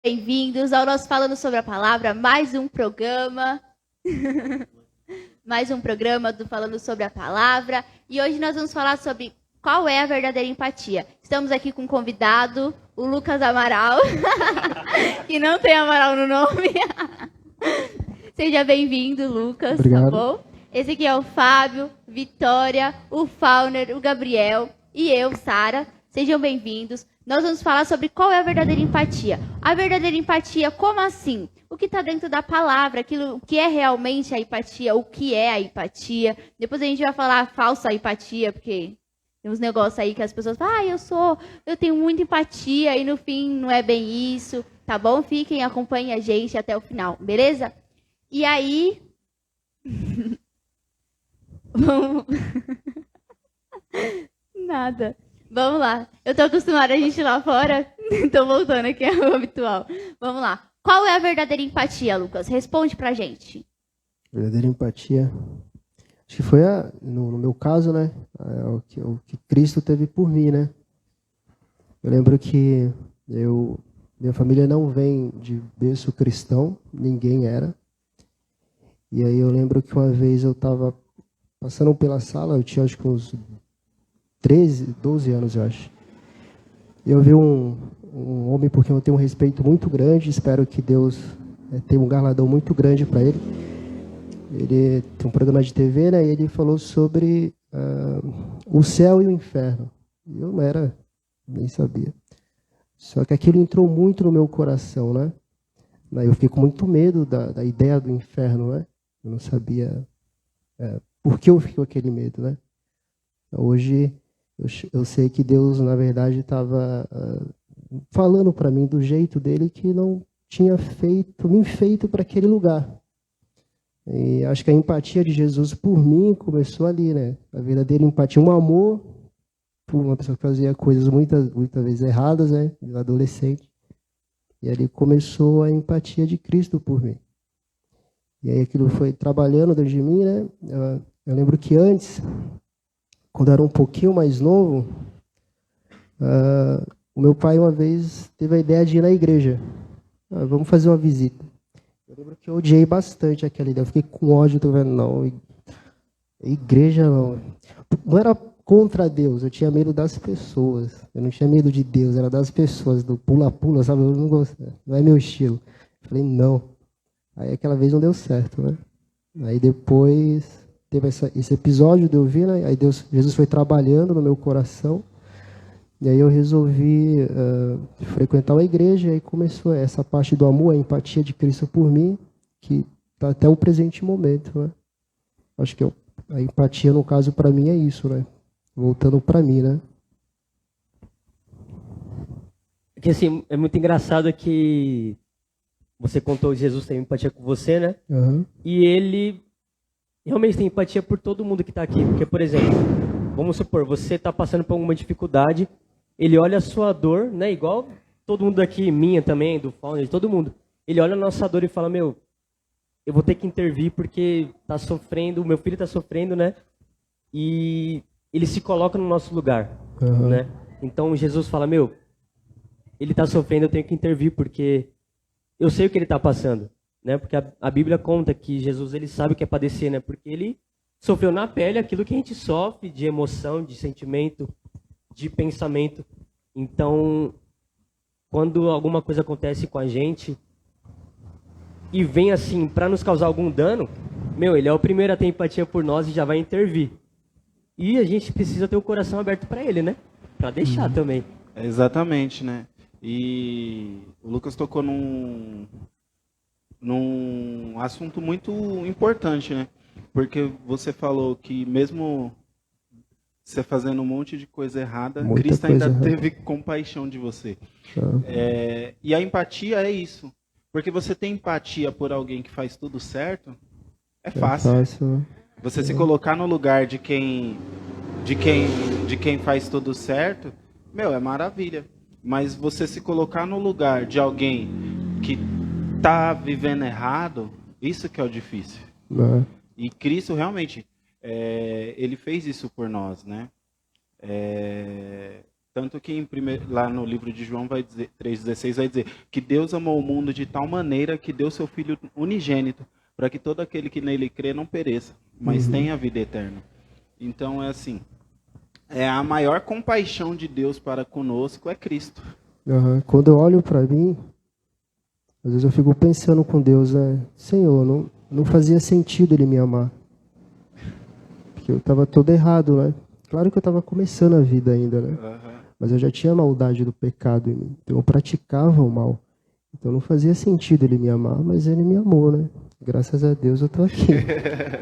Bem-vindos ao nosso Falando sobre a Palavra, mais um programa. Mais um programa do Falando sobre a Palavra. E hoje nós vamos falar sobre qual é a verdadeira empatia. Estamos aqui com um convidado, o Lucas Amaral, que não tem Amaral no nome. Seja bem-vindo, Lucas. Obrigado. Tá bom? Esse aqui é o Fábio, Vitória, o Fauner, o Gabriel e eu, Sara. Sejam bem-vindos. Nós vamos falar sobre qual é a verdadeira empatia. A verdadeira empatia, como assim? O que está dentro da palavra, aquilo, o que é realmente a empatia, o que é a empatia. Depois a gente vai falar a falsa empatia, porque tem uns negócios aí que as pessoas falam, eu tenho muita empatia, e no fim não é bem isso, tá bom? Fiquem, acompanhem a gente até o final, beleza? E aí... Vamos... Nada. Vamos lá. Eu tô acostumada a gente ir lá fora. Tô voltando aqui ao habitual. Vamos lá. Qual é a verdadeira empatia, Lucas? Responde pra gente. Verdadeira empatia. Acho que foi, no meu caso, né? O que Cristo teve por mim, né? Eu lembro que minha família não vem de berço cristão, ninguém era. E aí eu lembro que uma vez eu estava passando pela sala, eu tinha acho que uns 13, 12 anos, eu acho. Eu vi um homem por quem eu tenho um respeito muito grande, espero que Deus tenha um galardão muito grande para ele. Ele tem um programa de TV, né, e ele falou sobre o céu e o inferno. Eu não era, nem sabia. Só que aquilo entrou muito no meu coração, né? Eu fiquei com muito medo da ideia do inferno, né? Eu não sabia por que eu fiquei com aquele medo, né? Hoje eu sei que Deus, na verdade, estava falando para mim do jeito dele que não tinha me feito para aquele lugar. E acho que a empatia de Jesus por mim começou ali, né? A verdadeira empatia, um amor por uma pessoa que fazia coisas muitas vezes erradas, né? De adolescente. E ali começou a empatia de Cristo por mim. E aí aquilo foi trabalhando dentro de mim, né? Eu lembro que antes, quando eu era um pouquinho mais novo, o meu pai uma vez teve a ideia de ir na igreja. Vamos fazer uma visita. Eu lembro que eu odiei bastante aquela ideia. Eu fiquei com ódio, tô vendo, não, igreja não. Não era contra Deus, eu tinha medo das pessoas. Eu não tinha medo de Deus, era das pessoas, do pula-pula, sabe? Eu não gosto, não é meu estilo. Eu falei, não. Aí aquela vez não deu certo, né? Aí depois teve esse episódio de eu vir, né? Aí Jesus foi trabalhando no meu coração. E aí eu resolvi frequentar a igreja. E aí começou essa parte do amor, a empatia de Cristo por mim, que está até o presente momento, né? Acho que a empatia, no caso, para mim é isso, né? Voltando para mim, né? Porque assim, é muito engraçado que você contou que Jesus tem empatia com você, né? Uhum. E ele realmente tem empatia por todo mundo que está aqui. Porque, por exemplo, vamos supor, você está passando por alguma dificuldade, ele olha a sua dor, né? Igual todo mundo aqui, minha também, do Fauner, de todo mundo. Ele olha a nossa dor e fala, eu vou ter que intervir porque tá sofrendo, o meu filho está sofrendo, né? E ele se coloca no nosso lugar, né? Então Jesus fala, ele está sofrendo, eu tenho que intervir porque eu sei o que ele está passando, né? Porque a Bíblia conta que Jesus, ele sabe o que é padecer, né? Porque ele sofreu na pele aquilo que a gente sofre de emoção, de sentimento, de pensamento. Então, quando alguma coisa acontece com a gente e vem assim para nos causar algum dano, ele é o primeiro a ter empatia por nós e já vai intervir. E a gente precisa ter o coração aberto para ele, né? Para deixar também. Exatamente, né? E o Lucas tocou num assunto muito importante, né? Porque você falou que mesmo você fazendo um monte de coisa errada, Cristo ainda teve compaixão de você. E a empatia é isso. Porque você tem empatia por alguém que faz tudo certo, é fácil. Né? Você se colocar no lugar de quem faz tudo certo, é maravilha. Mas você se colocar no lugar de alguém que está vivendo errado, isso que é o difícil. E Cristo realmente, ele fez isso por nós, né? Tanto que lá no livro de João 3,16 vai dizer que Deus amou o mundo de tal maneira que deu seu Filho unigênito, para que todo aquele que nele crê não pereça, mas tenha a vida eterna. Então é assim, a maior compaixão de Deus para conosco é Cristo. Quando eu olho para mim, às vezes eu fico pensando com Deus, Senhor, não fazia sentido Ele me amar. Porque eu estava todo errado, né? Claro que eu estava começando a vida ainda, né? Mas eu já tinha a maldade do pecado em mim. Então eu praticava o mal. Então não fazia sentido Ele me amar, mas Ele me amou, né? Graças a Deus eu estou aqui.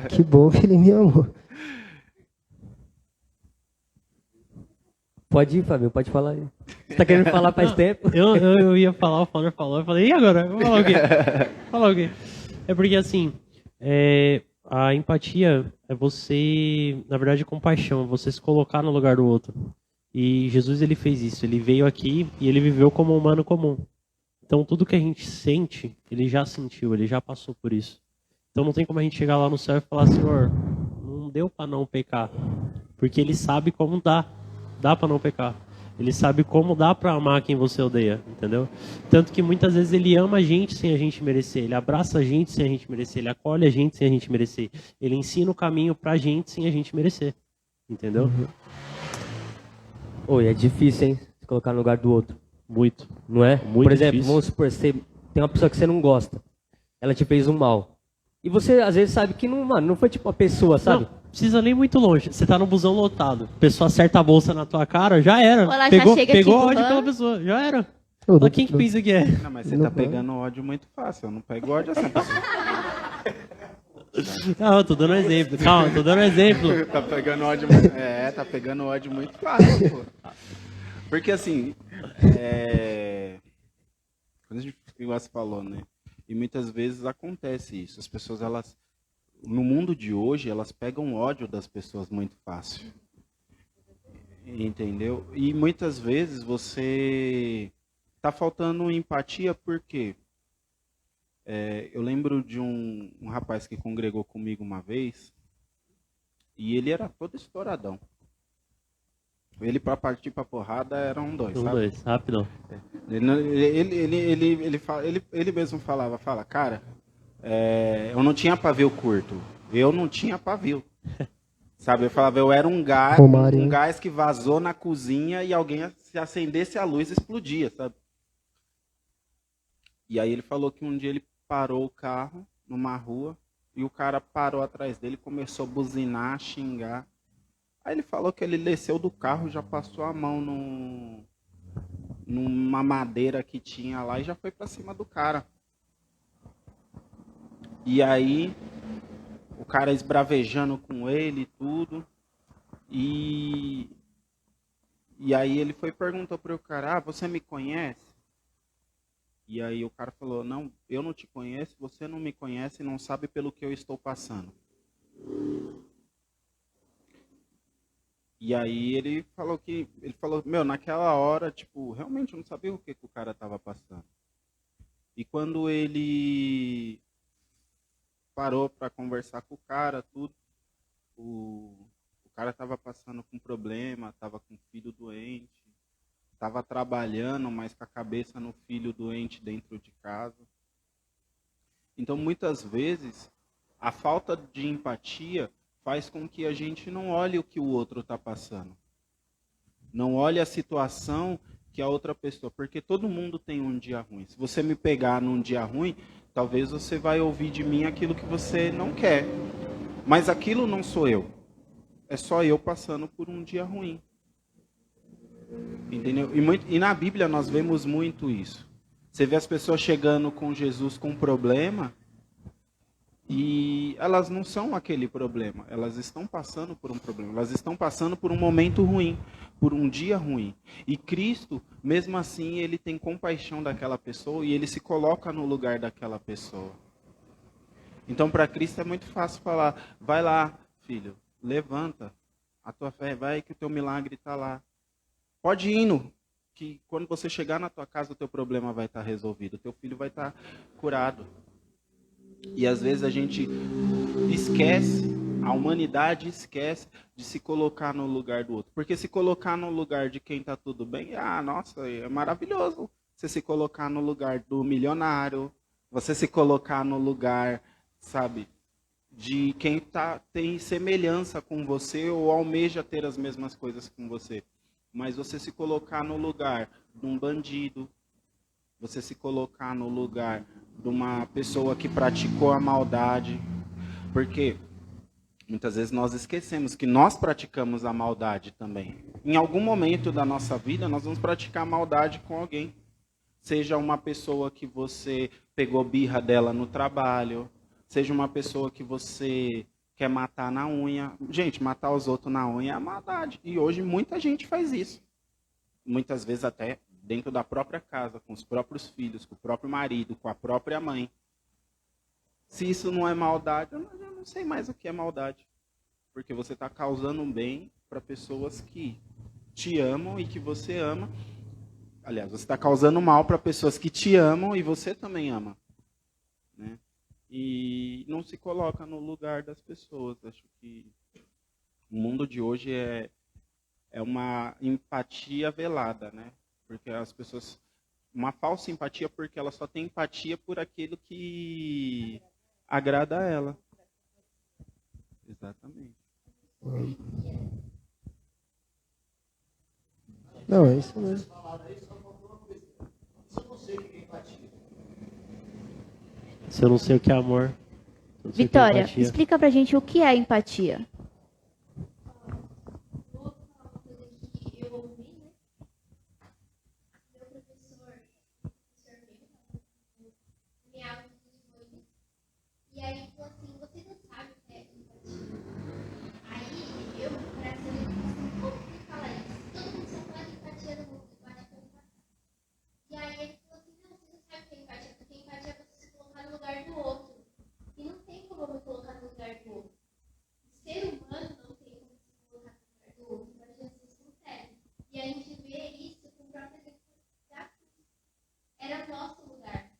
Que bom que Ele me amou. Pode ir, Fábio, pode falar aí. Você tá querendo falar faz tempo? Eu ia falar, o Fábio falou. Eu falei, e agora? Eu vou falar o quê? Falar o quê? É porque assim, a empatia é você, na verdade, compaixão, é você se colocar no lugar do outro. E Jesus, ele fez isso. Ele veio aqui e ele viveu como um humano comum. Então, tudo que a gente sente, ele já sentiu, ele já passou por isso. Então, não tem como a gente chegar lá no céu e falar, Senhor, não deu para não pecar. Porque ele sabe como dá para não pecar. Ele sabe como dá para amar quem você odeia, entendeu? Tanto que muitas vezes ele ama a gente sem a gente merecer. Ele abraça a gente sem a gente merecer. Ele acolhe a gente sem a gente merecer. Ele ensina o caminho pra gente sem a gente merecer. Entendeu? Oi, é difícil, hein? Se colocar no lugar do outro. Muito. Não é? Muito Por exemplo, difícil. vamos supor, você tem uma pessoa que você não gosta. Ela te fez um mal. E você, às vezes, sabe que não foi tipo a pessoa, sabe? Não precisa nem muito longe. Você tá no busão lotado. A pessoa acerta a bolsa na tua cara, já era. Ou ela já Pegou chega ódio empurrando. pela pessoa, já era. Fala, quem que pensa que é? Não, mas você tá pegando ódio muito fácil. Eu não pego ódio assim. Não, tô dando um exemplo. Calma, tô dando um exemplo. Tá pegando ódio muito... tá pegando ódio muito fácil, pô. Porque assim, quando a gente, igual você falou, né? E muitas vezes acontece isso. As pessoas, elas, no mundo de hoje, elas pegam ódio das pessoas muito fácil. Entendeu? E muitas vezes você tá faltando empatia porque eu lembro de um rapaz que congregou comigo uma vez e ele era todo estouradão. Ele, para partir pra porrada, eram dois, sabe? Dois, rápido. Ele mesmo fala, cara, eu não tinha pavio curto. Eu não tinha pavio. Sabe, eu falava, eu era um gás que vazou na cozinha e alguém, se acendesse a luz, explodia, sabe? E aí ele falou que um dia ele parou o carro numa rua e o cara parou atrás dele, começou a buzinar, xingar. Aí ele falou que ele desceu do carro, já passou a mão numa madeira que tinha lá e já foi pra cima do cara. E aí, o cara esbravejando com ele e tudo. E aí ele foi e perguntou pro cara, você me conhece? E aí o cara falou, não, eu não te conheço, você não me conhece e não sabe pelo que eu estou passando. E aí ele falou, naquela hora, tipo, realmente eu não sabia o que o cara estava passando. E quando ele parou para conversar com o cara, tudo, o cara estava passando com problema, estava com um filho doente, estava trabalhando, mas com a cabeça no filho doente dentro de casa. Então, muitas vezes, a falta de empatia faz com que a gente não olhe o que o outro está passando. Não olhe a situação que a outra pessoa... Porque todo mundo tem um dia ruim. Se você me pegar num dia ruim, talvez você vai ouvir de mim aquilo que você não quer. Mas aquilo não sou eu. É só eu passando por um dia ruim. Entendeu? E na Bíblia nós vemos muito isso. Você vê as pessoas chegando com Jesus com problema... E elas não são aquele problema, elas estão passando por um problema, elas estão passando por um momento ruim, por um dia ruim. E Cristo, mesmo assim, ele tem compaixão daquela pessoa e ele se coloca no lugar daquela pessoa. Então, para Cristo é muito fácil falar, vai lá, filho, levanta, a tua fé vai que o teu milagre está lá. Pode ir indo, que quando você chegar na tua casa, o teu problema vai estar resolvido, o teu filho vai estar curado. E às vezes a gente esquece A humanidade esquece de se colocar no lugar do outro. Porque se colocar no lugar de quem está tudo bem, nossa, é maravilhoso. Você se colocar no lugar do milionário, você se colocar no lugar, sabe, de quem tem semelhança com você ou almeja ter as mesmas coisas com você. Mas você se colocar no lugar de um bandido, você se colocar no lugar de uma pessoa que praticou a maldade. Porque muitas vezes nós esquecemos que nós praticamos a maldade também. Em algum momento da nossa vida, nós vamos praticar maldade com alguém. Seja uma pessoa que você pegou birra dela no trabalho, seja uma pessoa que você quer matar na unha. Gente, matar os outros na unha é maldade. E hoje muita gente faz isso. Muitas vezes até dentro da própria casa, com os próprios filhos, com o próprio marido, com a própria mãe. Se isso não é maldade, eu não sei mais o que é maldade. Porque você está causando um bem para pessoas que te amam e que você ama. Aliás, você está causando mal para pessoas que te amam e você também ama. Né? E não se coloca no lugar das pessoas. Acho que o mundo de hoje é uma empatia velada, né? Porque as pessoas... Uma falsa empatia porque ela só tem empatia por aquilo que agrada a ela. Exatamente. Não, é isso mesmo. Se eu não sei o que é amor. Eu não sei o que é Vitória, empatia. explica pra gente o que é empatia. E aí, falou assim, você não sabe o que é empatia. Aí, eu, pra saber, como que fala isso? Todo mundo só fala de empatia no mundo, bate com empatia. E aí, ele falou assim, não, você não sabe o que é empatia, porque empatia é você se colocar no lugar do outro. E não tem como eu me colocar no lugar do outro. O ser humano não tem como se colocar no lugar do outro, mas Jesus consegue. E a gente vê isso com o próprio exemplo da cruz. Era o nosso lugar.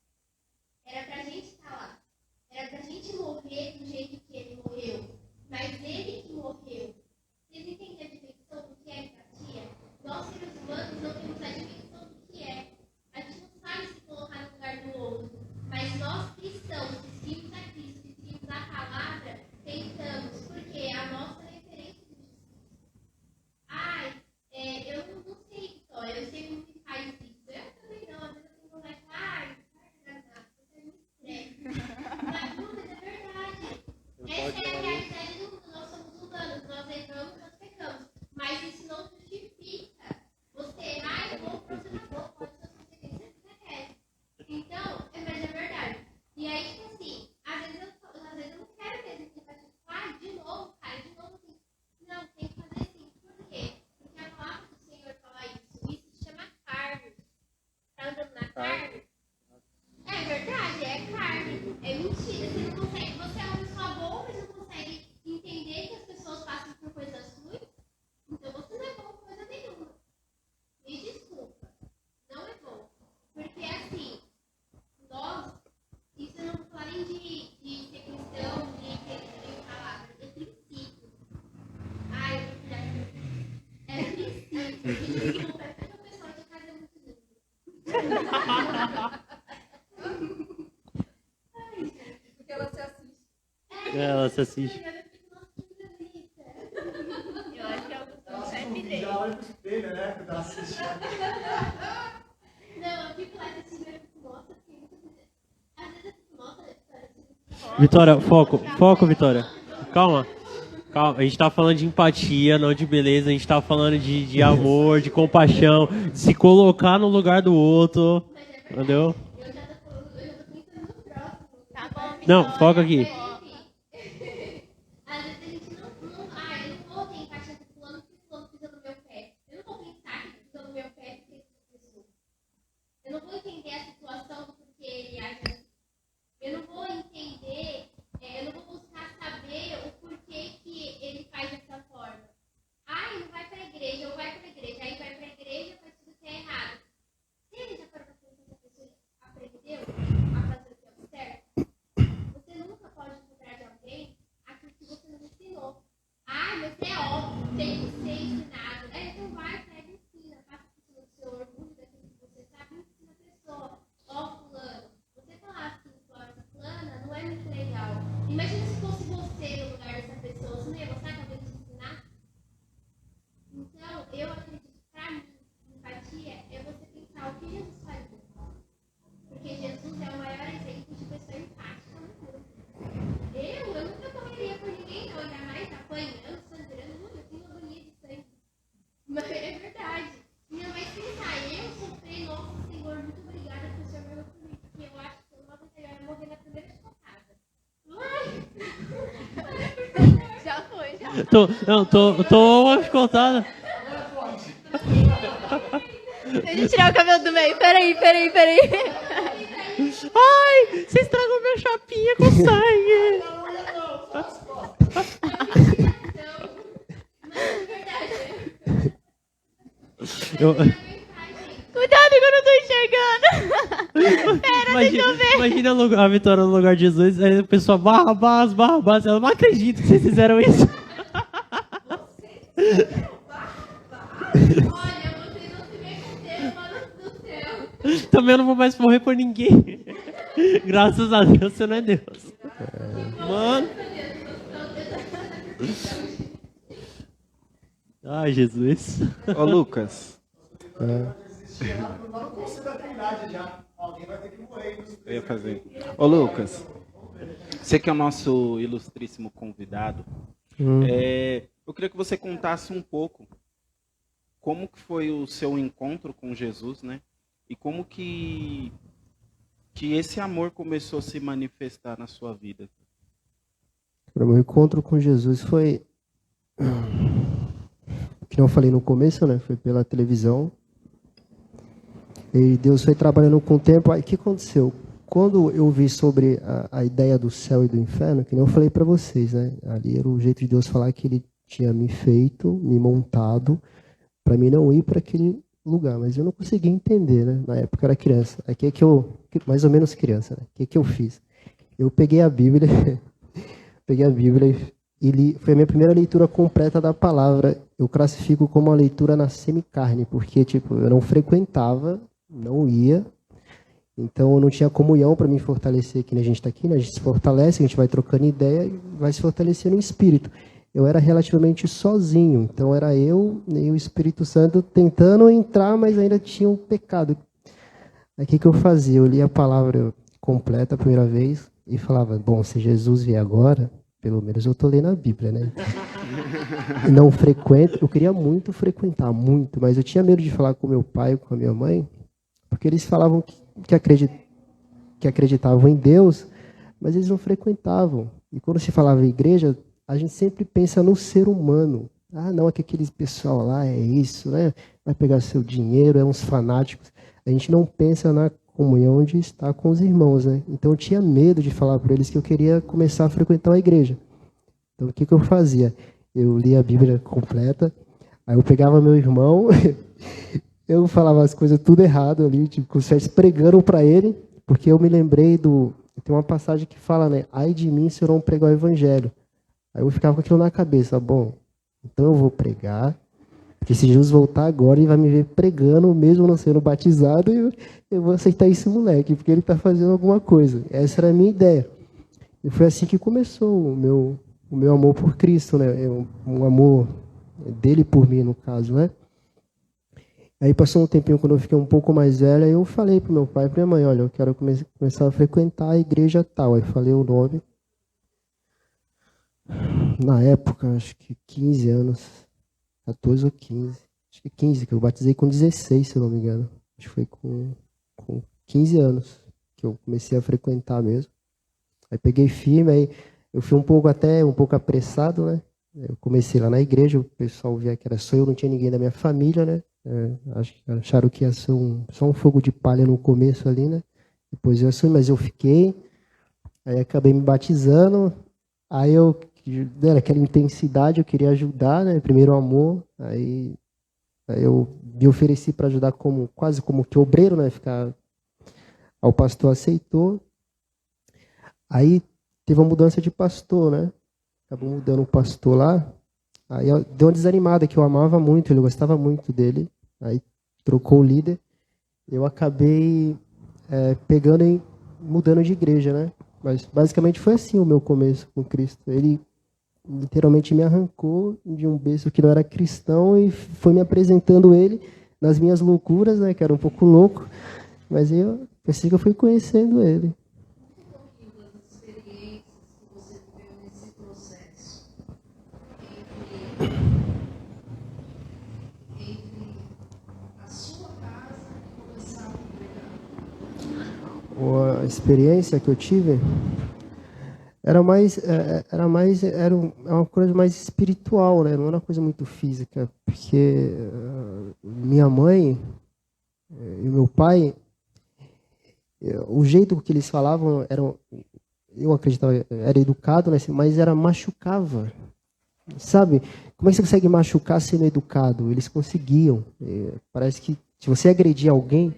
Era pra gente estar lá. Era pra gente morrer do jeito que ele morreu. Mas ele que morreu. Vocês entendem a dimensão do que é empatia? Nós, seres humanos, não temos a dimensão do que é. A gente não sabe se colocar no lugar do outro. Mas nós, cristãos, que seguimos a Cristo, que seguimos a palavra, tentamos. Porque é a nossa referência de Jesus. Eu não sei só. Eu sei como que faz isso. Eu também não. Às vezes eu tenho vontade de falar, você me estressa. Mas é verdade. Essa é a realidade do mundo. Nós somos humanos, nós erramos, nós pecamos. Mas isso não justifica você errar e vou você na boa. Pode ser as consequências que você quer. Então, mas é verdade. E aí, tipo assim, às vezes eu não quero mesmo que de novo, cara, de novo. Não, tem que fazer assim. Por quê? Porque a palavra do Senhor fala isso. Isso se chama carne. Tá andando na carne? É verdade, é carne. É mentira. Você não consegue. Você é uma pessoa boa, mas não consegue entender que as pessoas passam por coisas ruins. Então você não é bom por coisa nenhuma. Me desculpa. Não é bom. Porque assim, nós, isso eu não vou falar nem de ser cristão, de ter palavra, é princípio. É princípio. Me desculpa, é porque o pessoal de casa é muito lindo. Porque ela se assiste. Ela se assiste. Eu acho que é o conceito dele. Não, eu fico lá assistindo e fico, nossa, porque muitas vezes. Às vezes eu fico, nossa, Vitória, foco, Vitória. Calma. A gente tá falando de empatia, não de beleza. A gente tá falando de amor, de compaixão, de se colocar no lugar do outro. Entendeu? eu já tô pensando no próximo. Tá bom, Vitória. Não, foca aqui. Às vezes a gente não. Eu não vou ter empatia com fulano porque fulano pisa no meu pé. Eu não vou pensar que pisa no meu pé porque essa pessoa. Eu não vou entender a situação do porquê ele age assim. Eu não vou entender, eu não vou buscar saber o porquê que ele faz dessa forma. Não vai pra igreja, ou vai pra igreja, aí vai pra igreja, faz tudo que é errado. Se ele já parou pra pensar que a pessoa aprendeu a fazer o que é o certo, você nunca pode Tô escoltado. Deixa eu tirar o cabelo do meio. Peraí. Ai, você estragou minha chapinha com sangue. Cuidado que eu não tô enxergando. Deixa eu ver. Imagina a Vitória no lugar de Jesus, aí a pessoa, Barrabás, ela não acredita que vocês fizeram isso. Olha, vocês não se meteram, mano do céu. Também eu não vou mais morrer por ninguém. Graças a Deus, você não é Deus. Mano. Ai, Jesus. Ô, Lucas. Eu ia fazer. Ô, Lucas. Você que é o nosso ilustríssimo convidado. Eu queria que você contasse um pouco como que foi o seu encontro com Jesus, né? E como que esse amor começou a se manifestar na sua vida. O meu encontro com Jesus foi, que eu falei no começo, né? Foi pela televisão. E Deus foi trabalhando com o tempo. Aí o que aconteceu? Quando eu vi sobre a ideia do céu e do inferno, que nem eu falei para vocês, né? Ali era o jeito de Deus falar que Ele tinha me feito, me montado, para mim não ir para aquele lugar. Mas eu não conseguia entender, né? Na época eu era criança. Aqui é que eu, mais ou menos criança, né? O que eu fiz? Eu peguei a Bíblia, e li, foi a minha primeira leitura completa da palavra. Eu classifico como uma leitura na semicarne, porque tipo, eu não frequentava, não ia. Então, eu não tinha comunhão para me fortalecer, que nem a gente está aqui, né? A gente se fortalece, a gente vai trocando ideia e vai se fortalecendo no espírito. Eu era relativamente sozinho, então era eu e o Espírito Santo tentando entrar, mas ainda tinha um pecado. Aí o que eu fazia? Eu lia a palavra completa a primeira vez e falava, bom, se Jesus vier agora, pelo menos eu estou lendo a Bíblia, né? Não frequento, eu queria muito frequentar, muito, mas eu tinha medo de falar com meu pai, com a minha mãe, porque eles falavam que acreditavam em Deus, mas eles não frequentavam. E quando se falava em igreja, a gente sempre pensa no ser humano. Ah, não, é que aquele pessoal lá é isso, né? Vai pegar seu dinheiro, é uns fanáticos. A gente não pensa na comunhão de estar com os irmãos, né? Então eu tinha medo de falar para eles que eu queria começar a frequentar a igreja. Então o que eu fazia? Eu lia a Bíblia completa, aí eu pegava meu irmão, eu falava as coisas tudo errado ali, tipo, os estivesse pregando para ele, porque eu me lembrei tem uma passagem que fala, né? Ai de mim se eu não pregar o evangelho. Aí eu ficava com aquilo na cabeça, bom, então eu vou pregar, porque se Jesus voltar agora, ele vai me ver pregando, mesmo não sendo batizado, e eu vou aceitar esse moleque, porque ele está fazendo alguma coisa. Essa era a minha ideia. E foi assim que começou o meu amor por Cristo, né? Um amor dele por mim, no caso, né? Aí passou um tempinho, quando eu fiquei um pouco mais velha, eu falei pro meu pai e pra minha mãe, olha, eu quero começar a frequentar a igreja tal. Aí falei o nome. Na época, acho que 15 anos, 14 ou 15, acho que 15, que eu batizei com 16, se eu não me engano. Acho que foi com 15 anos que eu comecei a frequentar mesmo. Aí peguei firme, aí eu fui um pouco apressado, né? Eu comecei lá na igreja, o pessoal via que era só eu, não tinha ninguém da minha família, né? Acharam que ia ser só um fogo de palha no começo ali, né? Depois eu assumi, mas eu fiquei, aí acabei me batizando, aí era aquela intensidade, eu queria ajudar, né? Primeiro amor, aí eu me ofereci para ajudar quase como que obreiro, né? O pastor aceitou. Aí teve uma mudança de pastor, né? Acabou mudando o pastor lá. Aí deu uma desanimada, que eu amava muito, ele gostava muito dele. Aí trocou o líder. Eu acabei pegando e mudando de igreja, né? Mas basicamente foi assim o meu começo com Cristo. Ele literalmente me arrancou de um berço que não era cristão e foi me apresentando ele nas minhas loucuras, né? Que era um pouco louco. Mas eu pensei que eu fui conhecendo ele. A experiência que eu tive, era uma coisa mais espiritual, né? Não era uma coisa muito física, porque minha mãe e meu pai, o jeito que eles falavam eu acreditava, era educado, né? Mas machucava, sabe? Como é que você consegue machucar sendo educado? Eles conseguiam. Parece que se você agredir alguém,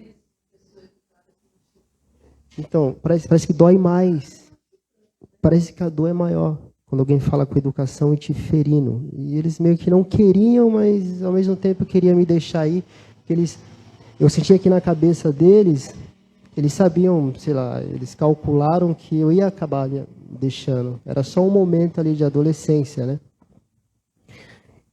então parece que dói mais. Parece que a dor é maior quando alguém fala com educação e te ferindo. E eles meio que não queriam, mas ao mesmo tempo queriam me deixar ir. Eu sentia que na cabeça deles, eles sabiam, sei lá, eles calcularam que eu ia acabar me deixando. Era só um momento ali de adolescência, né?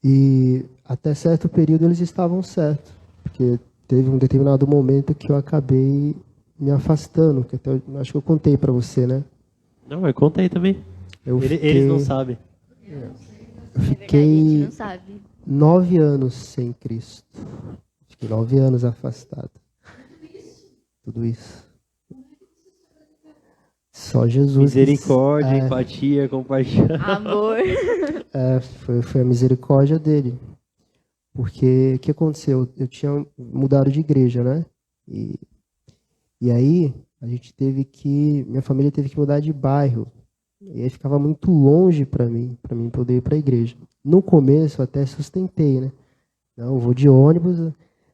E até certo período eles estavam certos. Porque teve um determinado momento que eu acabei me afastando. Que até, acho que eu contei para você, né? Não, eu contei também. Eles não sabem. Eu fiquei não sabe. 9 anos sem Cristo. Fiquei 9 anos afastado. Tudo isso. Só Jesus. Misericórdia, empatia, compaixão. Amor. Foi a misericórdia dele. Porque o que aconteceu? Eu tinha mudado de igreja, né? E aí minha família teve que mudar de bairro. E aí ficava muito longe para mim poder ir para a igreja. No começo eu até sustentei, né? Não, eu vou de ônibus.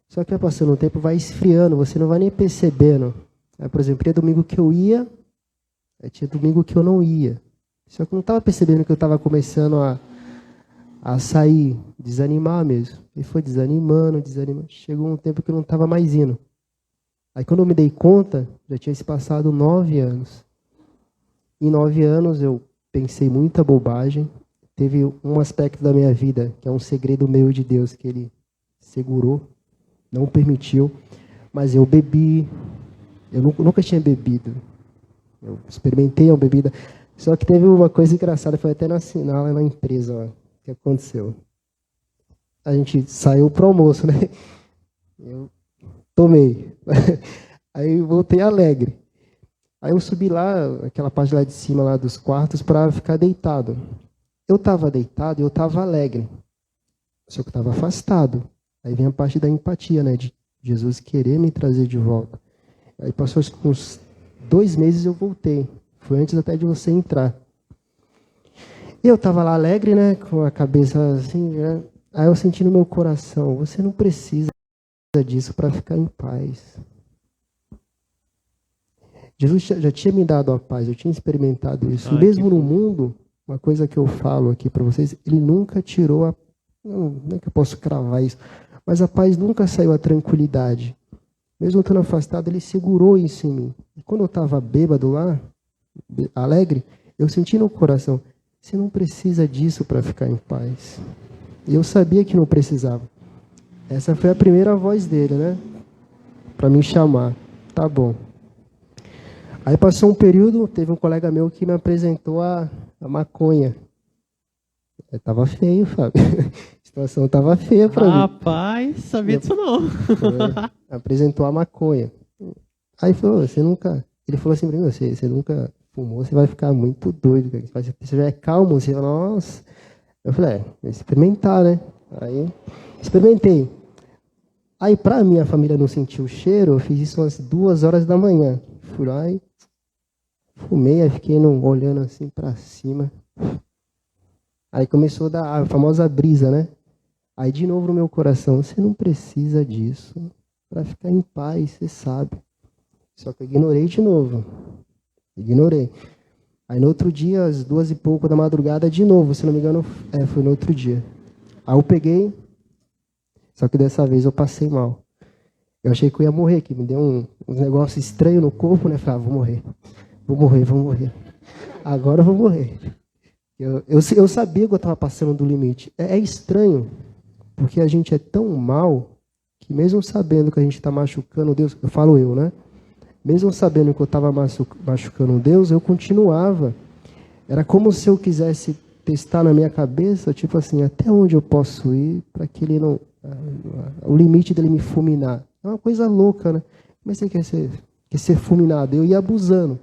Só que vai passando o tempo, vai esfriando, você não vai nem percebendo. Aí, por exemplo, tinha domingo que eu ia, aí tinha domingo que eu não ia. Só que eu não estava percebendo que eu estava começando a sair, desanimar mesmo. E foi desanimando. Chegou um tempo que eu não estava mais indo. Aí quando eu me dei conta, já tinha se passado 9 anos. Em 9 anos eu pensei muita bobagem. Teve um aspecto da minha vida, que é um segredo meu de Deus, que Ele segurou, não permitiu. Mas eu bebi. Eu nunca tinha bebido. Eu experimentei uma bebida. Só que teve uma coisa engraçada, foi até na empresa, ó, que aconteceu. A gente saiu pro almoço, né? Eu tomei. Aí voltei alegre. Aí eu subi lá, aquela parte lá de cima lá dos quartos, para ficar deitado. Eu estava deitado e eu estava alegre. Só que eu estava afastado. Aí vem a parte da empatia, né? De Jesus querer me trazer de volta. Aí passou uns 2 meses eu voltei. Foi antes até de você entrar. E eu estava lá alegre, né? Com a cabeça assim, né? Aí eu senti no meu coração, você não precisa disso para ficar em paz. Jesus já tinha me dado a paz, eu tinha experimentado isso. E mesmo no mundo, uma coisa que eu falo aqui para vocês, Ele nunca tirou não é que eu posso cravar isso, mas a paz nunca saiu, a tranquilidade. Mesmo estando afastado, Ele segurou isso em mim. E quando eu estava bêbado lá, alegre, eu senti no coração, você não precisa disso para ficar em paz. E eu sabia que não precisava. Essa foi a primeira voz dele, né? Para me chamar. Tá bom. Aí passou um período, teve um colega meu que me apresentou a maconha. Tava feio, Fábio. A situação tava feia para mim. Rapaz, sabia disso não. Apresentou a maconha. Aí falou, ele falou assim para mim, você nunca fumou, você vai ficar muito doido. Você já é calmo, você fala, nossa. Eu falei, vou experimentar, né? Aí, experimentei. Aí, para minha família não sentir o cheiro, eu fiz isso umas 2 horas da manhã. Fui lá e fumei, aí fiquei olhando assim para cima. Aí começou a dar a famosa brisa, né? Aí, de novo no meu coração, você não precisa disso para ficar em paz, você sabe. Só que eu ignorei de novo. Ignorei. Aí no outro dia, às 2 e pouco da madrugada, de novo, se não me engano, foi no outro dia. Aí eu peguei, só que dessa vez eu passei mal. Eu achei que eu ia morrer, que me deu um negócio estranho no corpo, né? Falei, vou morrer. Agora eu vou morrer. Eu sabia que eu estava passando do limite. É estranho, porque a gente é tão mal, que mesmo sabendo que a gente está machucando Deus, eu falo eu, né? Mesmo sabendo que eu estava machucando Deus, eu continuava. Era como se eu quisesse testar na minha cabeça, tipo assim, até onde eu posso ir para que ele não... o limite dele me fulminar. É uma coisa louca, né? Mas você quer ser fulminado? Eu ia abusando.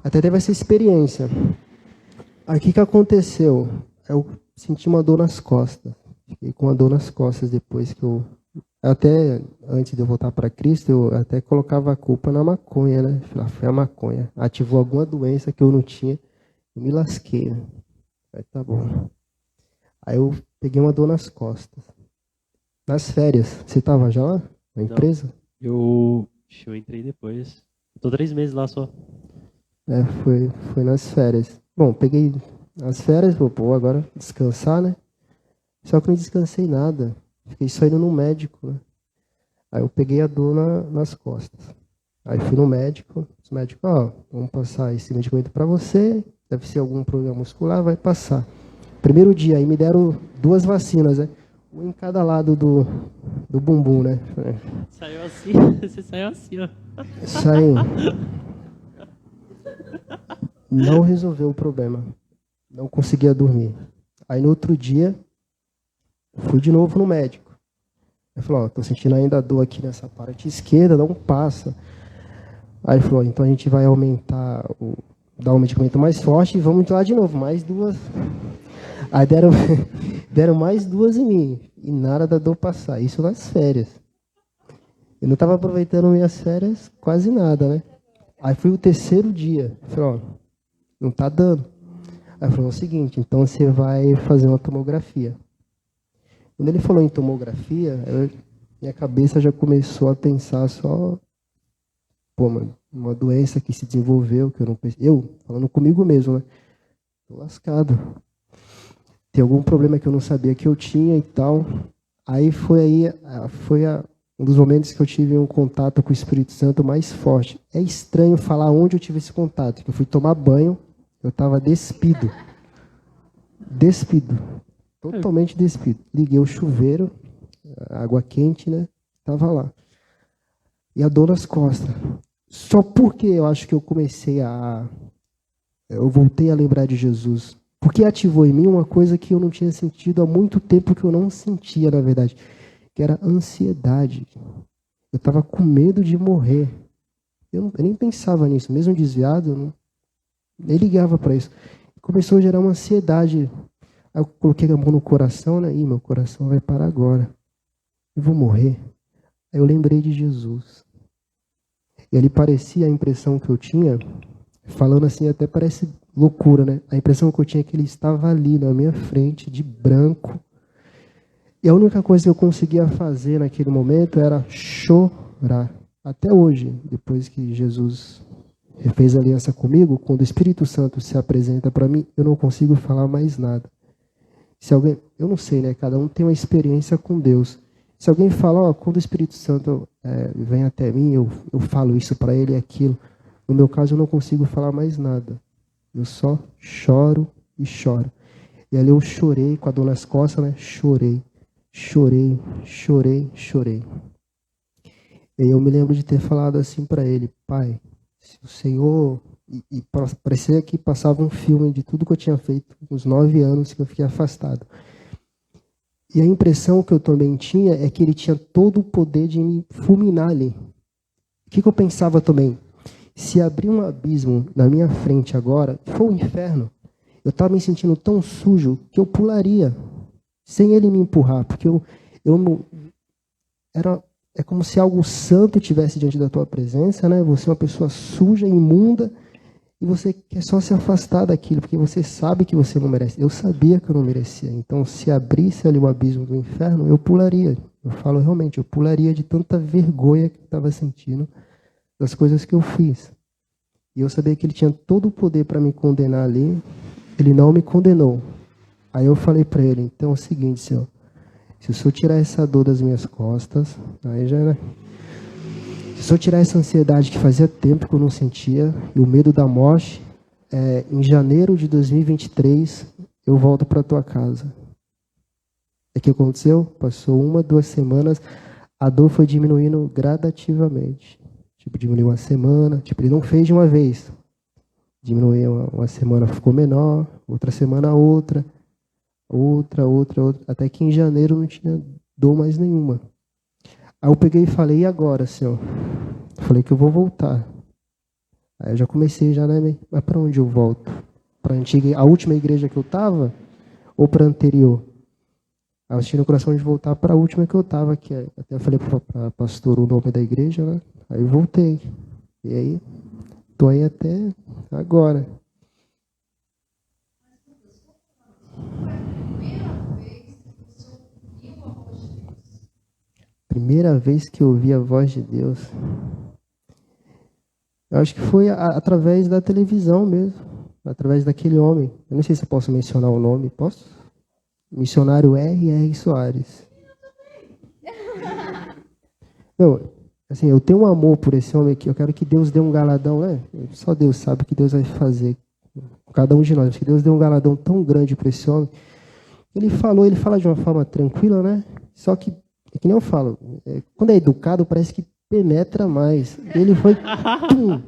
Até teve essa experiência. Aí o que aconteceu? Eu senti uma dor nas costas. Fiquei com uma dor nas costas depois que eu... Até antes de eu voltar para Cristo, eu até colocava a culpa na maconha, né? Falei, foi a maconha. Ativou alguma doença que eu não tinha. Eu me lasquei. Né? Aí tá bom. Aí eu peguei uma dor nas costas. Nas férias. Você estava já lá? Na empresa? Eu entrei depois. Tô 3 meses lá só. Foi nas férias. Bom, peguei as férias, vou agora descansar, né? Só que não descansei nada. Fiquei só indo no médico, né? Aí eu peguei a dor nas costas. Aí fui no médico. Os médicos, vamos passar esse medicamento para você. Deve ser algum problema muscular, vai passar. Primeiro dia, aí me deram 2 vacinas, né? Um em cada lado do bumbum, né? Saiu assim, você saiu assim, ó. Saiu. Não resolveu o problema. Não conseguia dormir. Aí no outro dia, fui de novo no médico. Ele falou, tô sentindo ainda dor aqui nessa parte esquerda, não passa. Aí ele falou, então a gente vai aumentar, dar um medicamento mais forte e vamos lá de novo, mais 2. Aí deram mais 2 em mim. E nada da dor passar. Isso nas férias. Eu não estava aproveitando minhas férias quase nada, né? Aí foi o 3º dia. Eu falei, não tá dando. Aí falou o seguinte, então você vai fazer uma tomografia. Quando ele falou em tomografia, minha cabeça já começou a pensar só, mano, uma doença que se desenvolveu, que eu não pensei. Eu, falando comigo mesmo, né? Tô lascado. Tem algum problema que eu não sabia que eu tinha e tal. Aí foi um dos momentos que eu tive um contato com o Espírito Santo mais forte. É estranho falar onde eu tive esse contato. Eu fui tomar banho, eu estava despido. Totalmente despido. Liguei o chuveiro, água quente, né? Tava lá. E a dor nas costas. Só porque eu acho que eu voltei a lembrar de Jesus. Porque ativou em mim uma coisa que eu não tinha sentido há muito tempo, que eu não sentia, na verdade. Que era ansiedade. Eu estava com medo de morrer. Eu nem pensava nisso. Mesmo desviado, eu nem ligava para isso. Começou a gerar uma ansiedade. Aí eu coloquei a mão no coração, né? Meu coração vai parar agora. Eu vou morrer. Aí eu lembrei de Jesus. E ali parecia a impressão que eu tinha, falando assim, até parece loucura, né? A impressão que eu tinha é que ele estava ali na minha frente, de branco. E a única coisa que eu conseguia fazer naquele momento era chorar. Até hoje, depois que Jesus fez aliança comigo, quando o Espírito Santo se apresenta para mim, eu não consigo falar mais nada. Se alguém, eu não sei, né? Cada um tem uma experiência com Deus. Se alguém fala, quando o Espírito Santo vem até mim, eu falo isso para ele e aquilo. No meu caso, eu não consigo falar mais nada. Eu só choro e choro. E ali eu chorei com a dor nas costas, né? Chorei. E eu me lembro de ter falado assim para ele, Pai, se o Senhor... E parecia que passava um filme de tudo que eu tinha feito nos 9 anos que eu fiquei afastado. E a impressão que eu também tinha é que ele tinha todo o poder de me fulminar ali. O que eu pensava também? Se abrir um abismo na minha frente agora, for um inferno, eu estava me sentindo tão sujo que eu pularia, sem ele me empurrar, porque é como se algo santo tivesse diante da tua presença, né? Você é uma pessoa suja, imunda, e você quer só se afastar daquilo, porque você sabe que você não merece. Eu sabia que eu não merecia. Então, se abrisse ali o abismo do inferno, eu pularia. Eu falo realmente, eu pularia de tanta vergonha que eu estava sentindo das coisas que eu fiz. E eu sabia que ele tinha todo o poder para me condenar ali. Ele não me condenou. Aí eu falei para ele, então é o seguinte, Senhor, se o Senhor tirar essa dor das minhas costas, aí já, né? Se o Senhor tirar essa ansiedade que fazia tempo que eu não sentia, e o medo da morte, em janeiro de 2023, eu volto para a tua casa. O que aconteceu? Passou 1, 2 semanas, a dor foi diminuindo gradativamente. Diminuiu uma semana, ele não fez de uma vez. Diminuiu uma semana, ficou menor, outra semana outra, até que em janeiro não tinha dor mais nenhuma. Aí eu peguei e falei, e agora, Senhor? Falei que eu vou voltar. Aí eu já comecei, já, né? Mas para onde eu volto? Para a última igreja que eu estava ou para a anterior? Aí eu tinha no coração de voltar para a última que eu estava, que até eu falei para pastor o nome da igreja, né? Aí eu voltei. E aí, tô aí até agora. Primeira vez que eu ouvi a voz de Deus, eu acho que foi através da televisão mesmo, através daquele homem. Eu não sei se eu posso mencionar o nome, posso? Missionário R.R. Soares. Não, assim, eu tenho um amor por esse homem aqui, eu quero que Deus dê um galadão, né? Só Deus sabe o que Deus vai fazer com cada um de nós. Acho que Deus deu um galadão tão grande para esse homem. Ele fala de uma forma tranquila, né? Só que, é que nem eu falo, quando é educado parece que penetra mais. Ele foi, tum,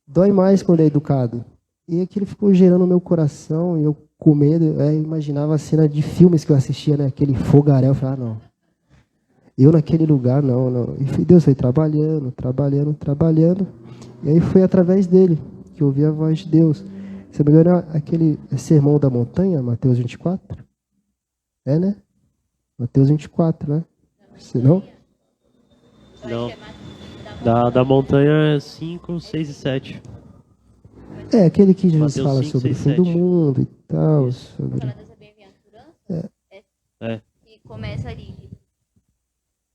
dói mais quando é educado. E aquilo ficou gerando no meu coração, e eu com medo, eu imaginava a cena de filmes que eu assistia, né? Aquele fogaréu, eu falava, não. Eu naquele lugar, não. E Deus foi trabalhando. E aí foi através dele que eu ouvi a voz de Deus. Se não me engano, aquele sermão da montanha, Mateus 24? É, né? Mateus 24, né? Se não? Não. Da montanha 5, 6 e 7. É, aquele que Jesus Mateus fala 5, sobre 6, o fim do 7. mundo e tal. Isso. Sobre... Fala dessa bem-aventurança? É. E começa ali.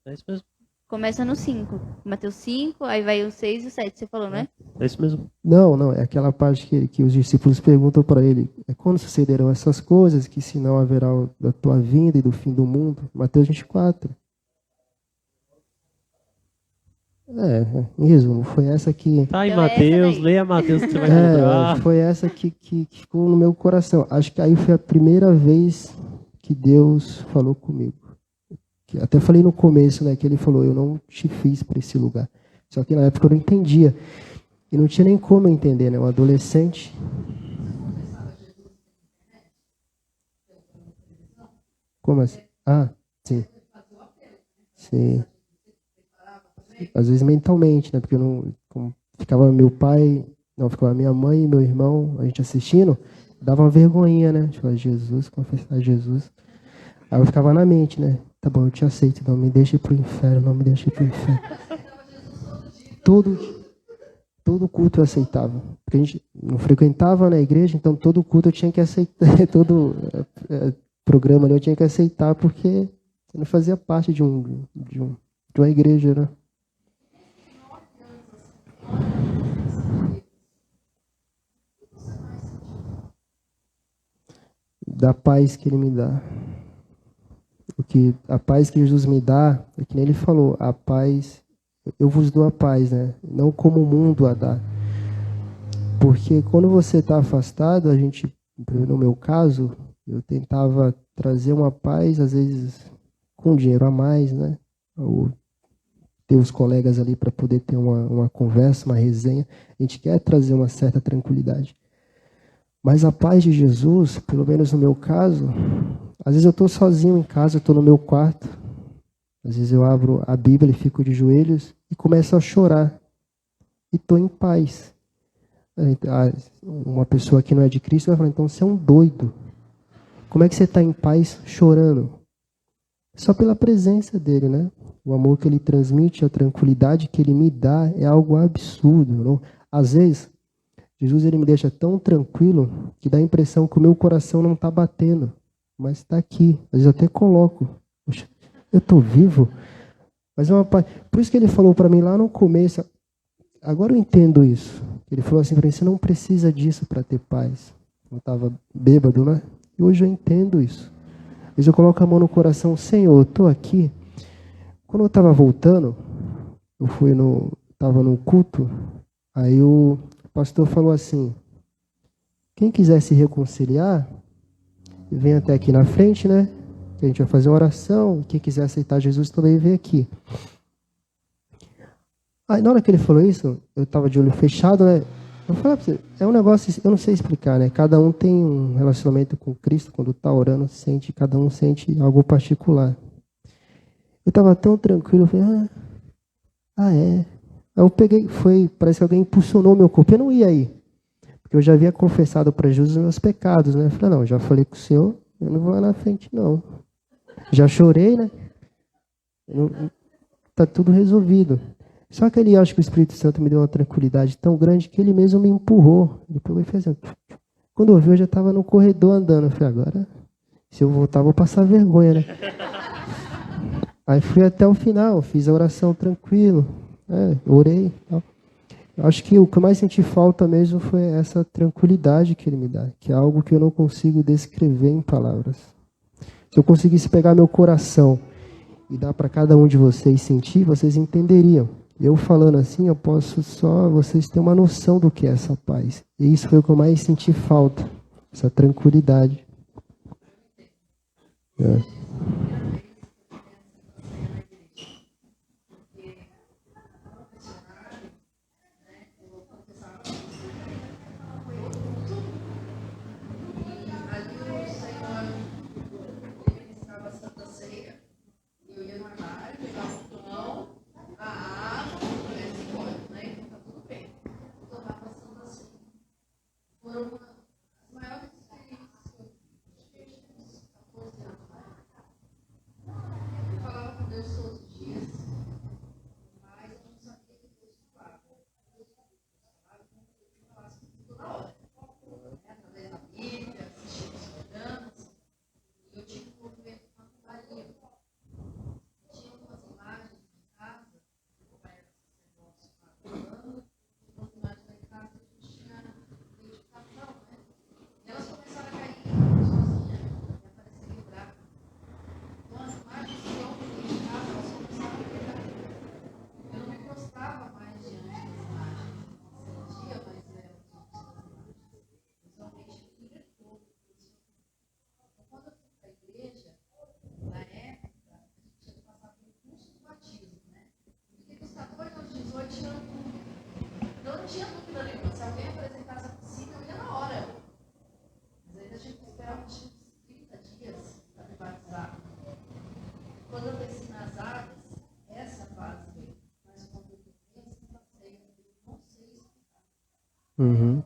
É isso mesmo. Começa no 5. Mateus 5, aí vai o 6 e o 7, você falou, né? É isso mesmo. Não, é aquela parte que os discípulos perguntam para ele, quando sucederão essas coisas, que senão haverá da tua vinda e do fim do mundo. Mateus 24. Em resumo, foi essa que... Tá em Então é Mateus, essa daí. leia Mateus que você vai encontrar. Foi essa que ficou no meu coração. Acho que aí foi a primeira vez que Deus falou comigo. Que até falei no começo, né, que ele falou, eu não te fiz para esse lugar. Só que na época eu não entendia. E não tinha nem como eu entender, né? Um adolescente. Como assim? Ah, sim. Sim. Às vezes mentalmente, né? Porque eu não, como ficava meu pai, não, ficava minha mãe e meu irmão, a gente assistindo, dava uma vergonhinha, né? Tipo, Jesus, confessar Jesus. Aí eu ficava na mente, né? Tá bom, eu te aceito, não me deixe pro inferno, não me deixe pro inferno. Todo culto eu aceitava. Porque a gente não frequentava na igreja, então todo culto eu tinha que aceitar, todo programa ali eu tinha que aceitar, porque eu não fazia parte de uma igreja, né? Da paz que ele me dá. A paz que Jesus me dá, é que nem ele falou, a paz, eu vos dou a paz, né? Não como o mundo a dá. Porque quando você está afastado, no meu caso, eu tentava trazer uma paz, às vezes com dinheiro a mais, né? Ou ter os colegas ali para poder ter uma conversa, uma resenha. A gente quer trazer uma certa tranquilidade. Mas a paz de Jesus, pelo menos no meu caso, às vezes eu estou sozinho em casa, eu estou no meu quarto. Às vezes eu abro a Bíblia e fico de joelhos e começo a chorar. E estou em paz. Uma pessoa que não é de Cristo vai falar, então você é um doido. Como é que você está em paz chorando? Só pela presença dele, né? O amor que ele transmite, a tranquilidade que ele me dá é algo absurdo. Não? Às vezes, Jesus ele me deixa tão tranquilo que dá a impressão que o meu coração não está batendo, mas está aqui. Às vezes eu até coloco, poxa, eu estou vivo. Mas é uma paz. Por isso que ele falou para mim lá no começo, agora eu entendo isso. Ele falou assim para mim, você não precisa disso para ter paz. Eu estava bêbado, né? E hoje eu entendo isso. Às vezes eu coloco a mão no coração, Senhor, eu estou aqui. Quando eu estava voltando, estava no culto, aí o pastor falou assim, quem quiser se reconciliar, vem até aqui na frente, né? Que a gente vai fazer uma oração, quem quiser aceitar Jesus também vem aqui. Aí na hora que ele falou isso, eu estava de olho fechado, né? Eu falei pra você, é um negócio, eu não sei explicar, né? Cada um tem um relacionamento com Cristo, quando está orando, cada um sente algo particular. Eu estava tão tranquilo, eu falei, Eu peguei, parece que alguém impulsionou meu corpo. Eu não ia aí, porque eu já havia confessado para Jesus os meus pecados, né? Eu falei, não, já falei com o Senhor, eu não vou lá na frente, não. Já chorei, né? Tá tudo resolvido. Só que ali, acho que o Espírito Santo me deu uma tranquilidade tão grande que ele mesmo me empurrou. Ele pegou e fez assim. Quando eu vi, eu já estava no corredor andando. Eu falei, agora, se eu voltar, vou passar vergonha, né? Aí fui até o final, fiz a oração tranquilo, orei. Tal. Acho que o que eu mais senti falta mesmo foi essa tranquilidade que ele me dá, que é algo que eu não consigo descrever em palavras. Se eu conseguisse pegar meu coração e dar para cada um de vocês sentir, vocês entenderiam. Eu falando assim, eu posso só vocês terem uma noção do que é essa paz. E isso foi o que eu mais senti falta, essa tranquilidade. É. Uhum.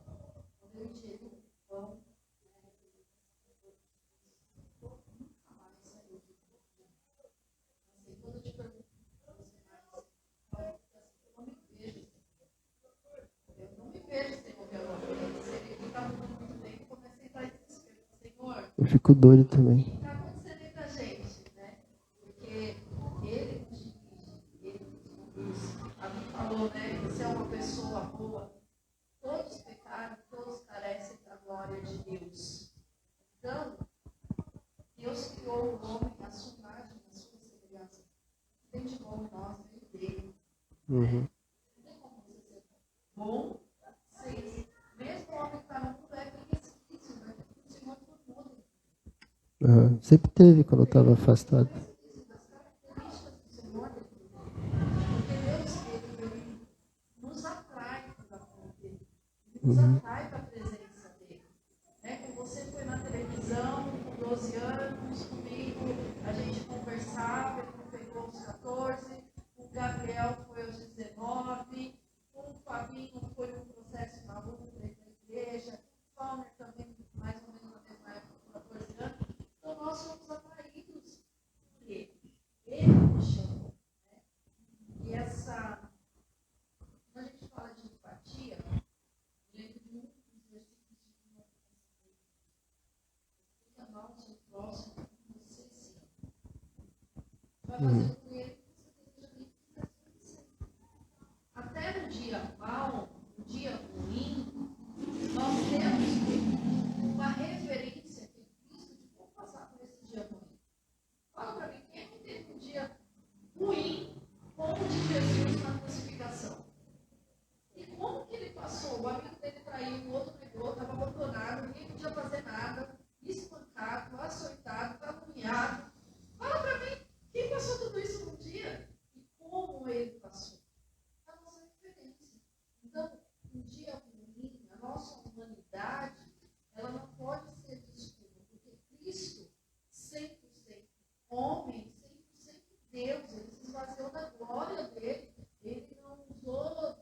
Eu fico doido também. Uhum. Uhum. Sempre teve quando eu estava afastado. Uhum. Você foi na televisão com 12 anos, comigo, a gente conversava, ele pegou os 14, o Gabriel foi aos 19, o Fabinho foi num processo maluco da igreja, o Palmer também, mais ou menos na mesma época, com 14 anos. Então nós somos atraídos por ele. Ele nos chamou. Né? E essa. Quando a gente fala de empatia, lembro de muitos versículos de amar o seu próximo como você se ama. Vai fazer com ele que você deseja nem que fizesse com você. Até no dia mau, no dia ruim, nós temos uma referência de Cristo de como passar por esse dia ruim. Fala para mim, quem não teve um dia ruim como o de Jesus na crucificação? E como que ele passou? O amigo dele traiu, o outro negou, estava abandonado, ninguém podia fazer nada, espancado, açoitado, caluniado. Fala para mim, quem passou tudo isso num dia? E como ele passou? A nossa referência. Então, um dia ruim, a nossa humanidade, ela não pode ser desculpa, porque Cristo, 100% homem, 100% Deus, ele se esvaziou da glória dele, ele não usou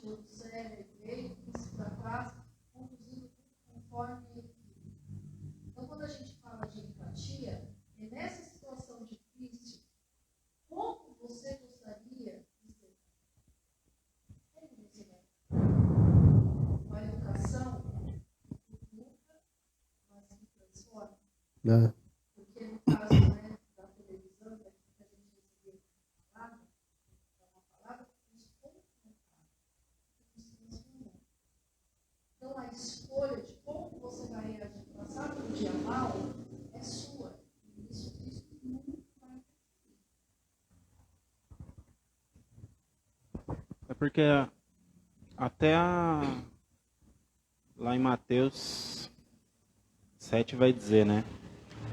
tirou do sério, veio o príncipe da classe, conduzindo conforme ele queria. Então, quando a gente fala de empatia, é nessa situação difícil, como você gostaria de ser? Como você vai? Uma educação que nunca mais se transforma. Porque no caso, né, da televisão, que a gente recebeu uma palavra que nos confrontar, que nos transformou. Então, a escolha de como você vai reagir, passar por um dia mal, é sua. E isso nunca vai acontecer. É porque até lá em Mateus 7 vai dizer, né?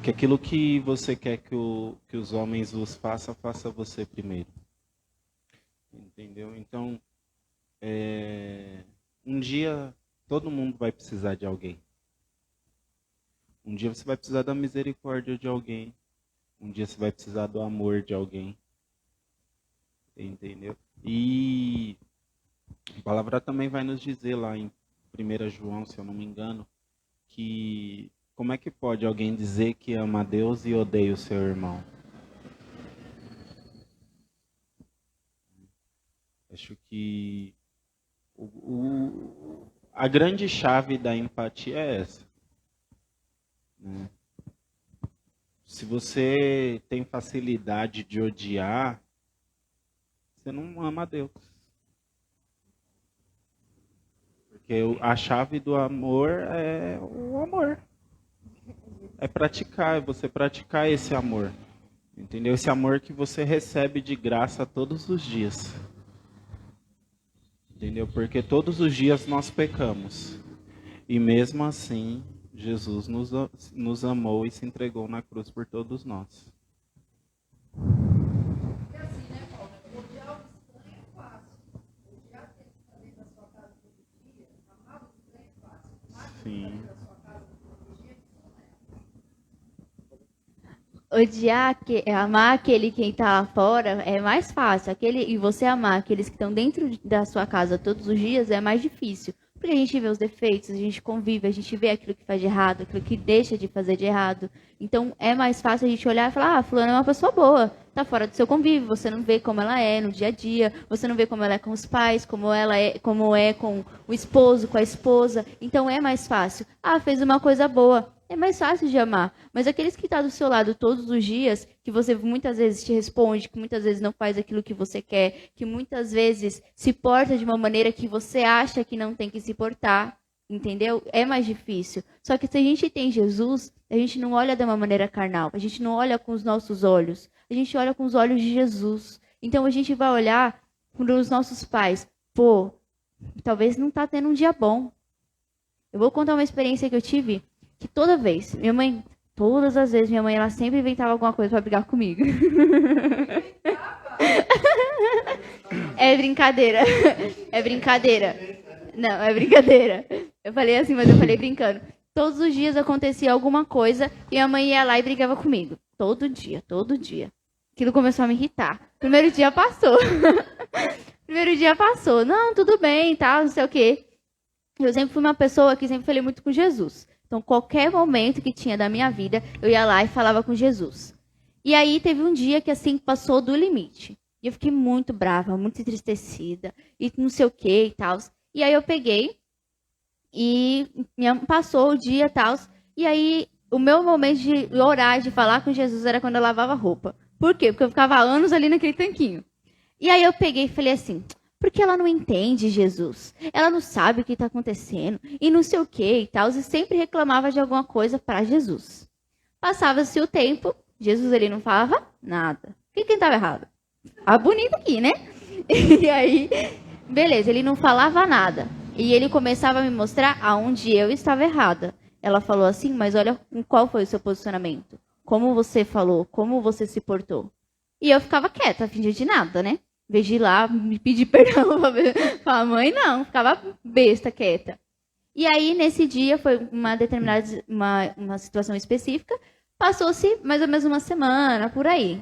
Que aquilo que você quer que os homens vos façam, faça você primeiro. Entendeu? Então, um dia todo mundo vai precisar de alguém. Um dia você vai precisar da misericórdia de alguém. Um dia você vai precisar do amor de alguém. Entendeu? E a palavra também vai nos dizer lá em 1 João, se eu não me engano, que como é que pode alguém dizer que ama a Deus e odeia o seu irmão? Acho que a grande chave da empatia é essa. Né? Se você tem facilidade de odiar, você não ama a Deus. Porque a chave do amor é o amor. É praticar, é você praticar esse amor. Entendeu? Esse amor que você recebe de graça todos os dias. Entendeu? Porque todos os dias nós pecamos. E mesmo assim, Jesus nos amou e se entregou na cruz por todos nós. E assim, né, Paulo? Odiar o estranho é fácil. Odiar aquele que está dentro da sua casa todo dia, amar o estranho é fácil. Amar aquele que está dentro da sua casa todo dia, Amar aquele quem está lá fora é mais fácil. E você amar aqueles que estão dentro da sua casa todos os dias é mais difícil. Porque a gente vê os defeitos, a gente convive, a gente vê aquilo que faz de errado, aquilo que deixa de fazer de errado. Então é mais fácil a gente olhar e falar, fulano é uma pessoa boa, tá fora do seu convívio, você não vê como ela é no dia a dia, você não vê como ela é com os pais, como é com o esposo, com a esposa. Então é mais fácil. Fez uma coisa boa. É mais fácil de amar. Mas aqueles que estão do seu lado todos os dias, que você muitas vezes te responde, que muitas vezes não faz aquilo que você quer, que muitas vezes se porta de uma maneira que você acha que não tem que se portar, entendeu? É mais difícil. Só que se a gente tem Jesus, a gente não olha de uma maneira carnal, a gente não olha com os nossos olhos, a gente olha com os olhos de Jesus. Então a gente vai olhar para os nossos pais. Pô, talvez não tá tendo um dia bom. Eu vou contar uma experiência que eu tive. Que todas as vezes, minha mãe, ela sempre inventava alguma coisa pra brigar comigo. É brincadeira. É brincadeira. Não, é brincadeira. Eu falei assim, mas eu falei brincando. Todos os dias acontecia alguma coisa e a mãe ia lá e brigava comigo. Todo dia, todo dia. Aquilo começou a me irritar. Primeiro dia passou. Não, tudo bem, tá, não sei o quê. Eu sempre fui uma pessoa que sempre falei muito com Jesus. Então, qualquer momento que tinha da minha vida, eu ia lá e falava com Jesus. E aí, teve um dia que, assim, passou do limite. E eu fiquei muito brava, muito entristecida, e não sei o que e tal. E aí, eu peguei e passou o dia e tal. E aí, o meu momento de orar, de falar com Jesus, era quando eu lavava roupa. Por quê? Porque eu ficava anos ali naquele tanquinho. E aí, eu peguei e falei assim... Porque ela não entende Jesus. Ela não sabe o que está acontecendo. E não sei o que e tal. E sempre reclamava de alguma coisa para Jesus. Passava-se o tempo. Jesus ele não falava nada. Quem estava errado? A bonita aqui, né? E aí, beleza. Ele não falava nada. E ele começava a me mostrar aonde eu estava errada. Ela falou assim, mas olha qual foi o seu posicionamento. Como você falou. Como você se portou. E eu ficava quieta, fingia de nada, né? Em vez de ir lá, me pedir perdão para a mãe, não, ficava besta, quieta. E aí, nesse dia, foi uma determinada uma situação específica, passou-se mais ou menos uma semana, por aí.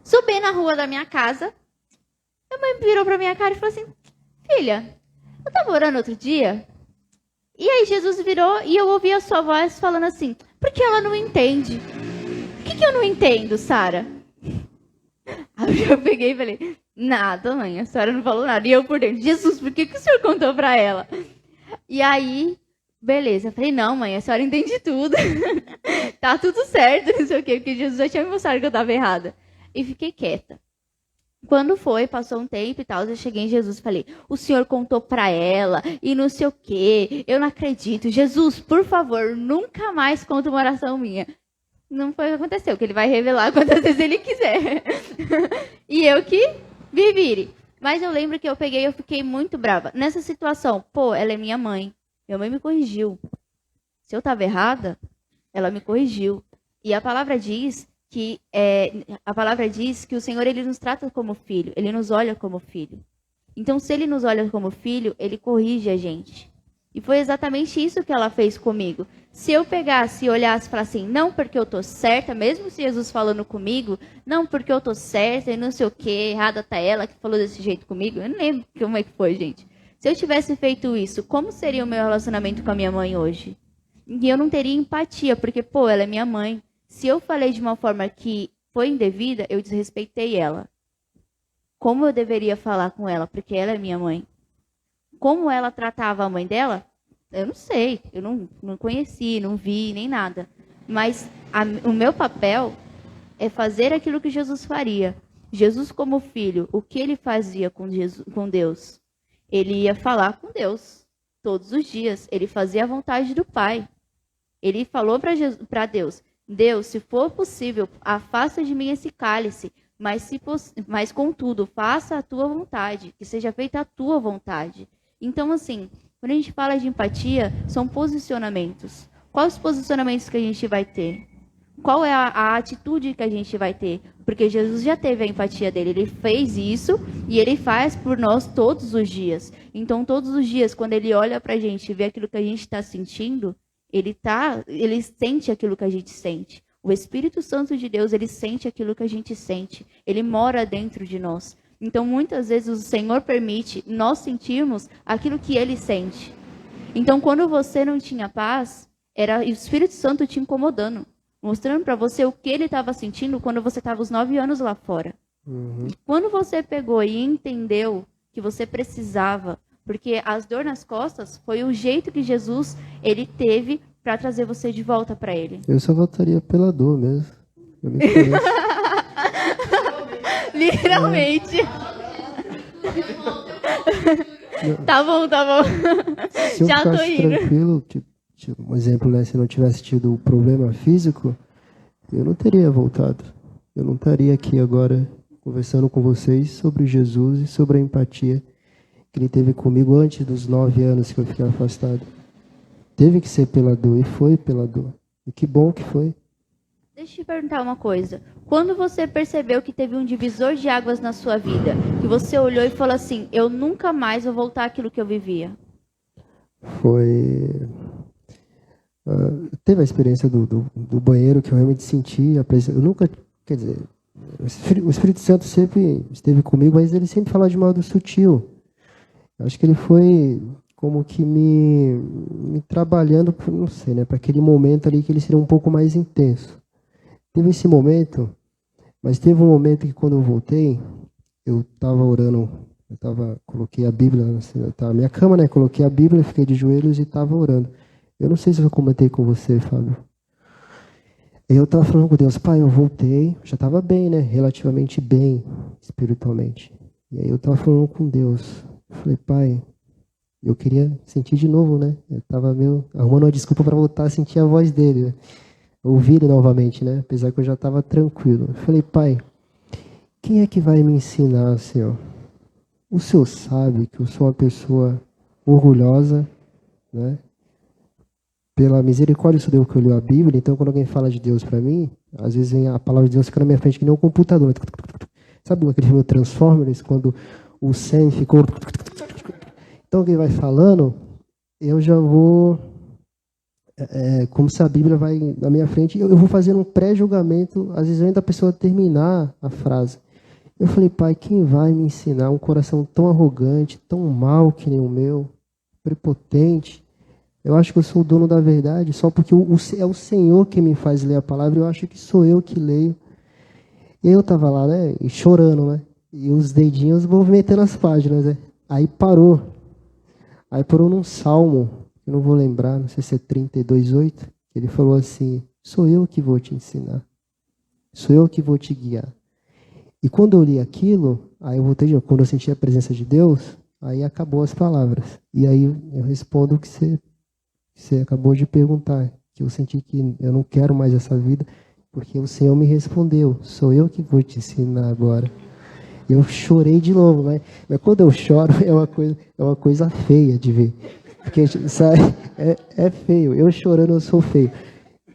Subi na rua da minha casa, a mãe virou para minha cara e falou assim, filha, eu tava orando outro dia, e aí Jesus virou e eu ouvi a sua voz falando assim, porque ela não entende. O que eu não entendo, Sara? Aí eu peguei e falei, nada, mãe, a senhora não falou nada. E eu por dentro, Jesus, por que o senhor contou pra ela? E aí, beleza, eu falei, não, mãe, a senhora entende tudo. Tá tudo certo, não sei o quê, porque Jesus já tinha me mostrado que eu tava errada. E fiquei quieta. Quando foi, passou um tempo e tal, eu cheguei em Jesus e falei, o senhor contou pra ela e não sei o quê, eu não acredito. Jesus, por favor, nunca mais conta uma oração minha. Não foi o que aconteceu, que ele vai revelar quantas vezes ele quiser. E eu que me vire. Mas eu lembro que eu peguei e eu fiquei muito brava. Nessa situação, pô, ela é minha mãe. Minha mãe me corrigiu. Se eu estava errada, ela me corrigiu. E a palavra diz que o Senhor ele nos trata como filho, ele nos olha como filho. Então, se ele nos olha como filho, ele corrige a gente. E foi exatamente isso que ela fez comigo. Se eu pegasse e olhasse e falasse assim, não porque eu tô certa, mesmo se Jesus falando comigo, não porque eu tô certa e não sei o que, errada tá ela que falou desse jeito comigo, eu não lembro como é que foi, gente. Se eu tivesse feito isso, como seria o meu relacionamento com a minha mãe hoje? E eu não teria empatia, porque, pô, ela é minha mãe. Se eu falei de uma forma que foi indevida, eu desrespeitei ela. Como eu deveria falar com ela, porque ela é minha mãe? Como ela tratava a mãe dela, eu não sei. Eu não conheci, não vi, nem nada. Mas o meu papel é fazer aquilo que Jesus faria. Jesus como filho, o que ele fazia com Deus? Ele ia falar com Deus todos os dias. Ele fazia a vontade do Pai. Ele falou para Deus, Deus, se for possível, afasta de mim esse cálice. Mas contudo, faça a tua vontade. Que seja feita a tua vontade. Então, assim, quando a gente fala de empatia, são posicionamentos. Quais os posicionamentos que a gente vai ter? Qual é a atitude que a gente vai ter? Porque Jesus já teve a empatia dele. Ele fez isso e ele faz por nós todos os dias. Então, todos os dias, quando ele olha pra gente e vê aquilo que a gente está sentindo, ele sente aquilo que a gente sente. O Espírito Santo de Deus, ele sente aquilo que a gente sente. Ele mora dentro de nós. Então, muitas vezes, o Senhor permite nós sentirmos aquilo que Ele sente. Então, quando você não tinha paz, era o Espírito Santo te incomodando, mostrando para você o que Ele estava sentindo quando você estava os 9 anos lá fora. E quando você pegou e entendeu que você precisava, porque as dores nas costas foi o jeito que Jesus ele teve para trazer você de volta para Ele. Eu só voltaria pela dor mesmo. Eu me conheço. Literalmente. Tá bom. Se eu Já tô ficasse indo. tranquilo, tipo, um exemplo, né? Se eu não tivesse tido o problema físico, eu não teria voltado. Eu não estaria aqui agora conversando com vocês sobre Jesus e sobre a empatia que ele teve comigo antes dos 9 anos que eu fiquei afastado. Teve que ser pela dor, e foi pela dor. E que bom que foi. Deixa eu te perguntar uma coisa. Quando você percebeu que teve um divisor de águas na sua vida, que você olhou e falou assim, eu nunca mais vou voltar àquilo que eu vivia? Foi... teve a experiência do banheiro que eu realmente senti. Eu nunca... Quer dizer, o Espírito Santo sempre esteve comigo, mas ele sempre falava de modo sutil. Eu acho que ele foi como que me trabalhando, não sei, né, para aquele momento ali que ele seria um pouco mais intenso. Teve esse momento, mas teve um momento que quando eu voltei, eu estava orando, coloquei a Bíblia, assim, na minha cama, né, coloquei a Bíblia, fiquei de joelhos e estava orando. Eu não sei se eu comentei com você, Fábio. Eu estava falando com Deus, pai, eu voltei, já estava bem, né, relativamente bem, espiritualmente. E aí eu estava falando com Deus, eu falei, pai, eu queria sentir de novo, né, eu estava arrumando uma desculpa para voltar a sentir a voz dele, né? Ouvir novamente, né? Apesar que eu já estava tranquilo. Eu falei, pai, quem é que vai me ensinar, Senhor? O Senhor sabe que eu sou uma pessoa orgulhosa, né? Pela misericórdia do Deus que eu leio a Bíblia, então quando alguém fala de Deus para mim, às vezes vem a palavra de Deus fica na minha frente que nem um computador. Sabe aquele filme Transformers, quando o Sam ficou... Então alguém vai falando, eu já vou... como se a Bíblia vai na minha frente, eu vou fazendo um pré-julgamento, às vezes antes da pessoa terminar a frase. Eu falei, pai, quem vai me ensinar um coração tão arrogante, tão mau que nem o meu, prepotente? Eu acho que eu sou o dono da verdade, só porque é o Senhor que me faz ler a palavra, eu acho que sou eu que leio. E aí eu estava lá, né, e chorando, né, e os dedinhos movimentando as páginas, né. Aí parou num salmo, eu não vou lembrar, não sei se é 32:8, ele falou assim, sou eu que vou te ensinar, sou eu que vou te guiar. E quando eu li aquilo, aí eu voltei, quando eu senti a presença de Deus, aí acabou as palavras. E aí eu respondo o que você acabou de perguntar, que eu senti que eu não quero mais essa vida, porque o Senhor me respondeu, sou eu que vou te ensinar agora. E eu chorei de novo, né? Mas quando eu choro é uma coisa feia de ver. Porque, sabe, é feio. Eu chorando, eu sou feio.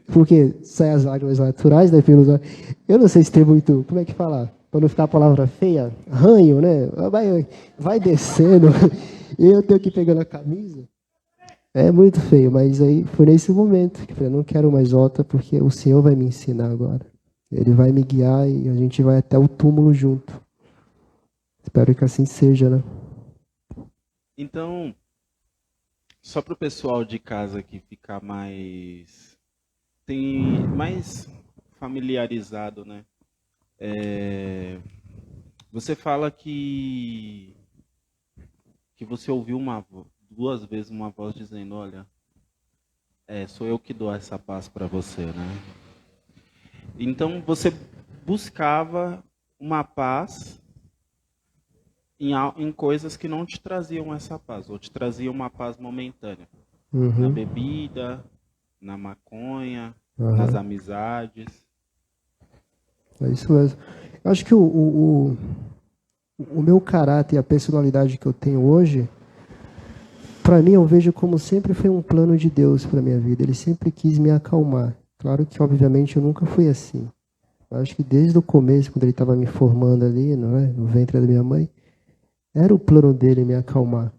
Porque saem as lágrimas naturais, né? Eu não sei se tem muito, como é que fala? Para não ficar a palavra feia, ranho, né? Vai descendo, e eu tenho que pegar na camisa. É muito feio, mas aí foi nesse momento que eu falei, não quero mais volta, porque o Senhor vai me ensinar agora. Ele vai me guiar e a gente vai até o túmulo junto. Espero que assim seja, né? Então, só para o pessoal de casa aqui ficar mais familiarizado, né? Você fala que você ouviu duas vezes uma voz dizendo, olha, sou eu que dou essa paz para você, né? Então você buscava uma paz em coisas que não te traziam essa paz, ou te traziam uma paz momentânea. Na bebida, na maconha, nas amizades. É isso mesmo. Eu acho que o meu caráter e a personalidade que eu tenho hoje, para mim, eu vejo como sempre foi um plano de Deus para minha vida. Ele sempre quis me acalmar. Claro que, obviamente, eu nunca fui assim. Eu acho que desde o começo, quando ele estava me formando ali, não é? No ventre da minha mãe, era o plano dele me acalmar.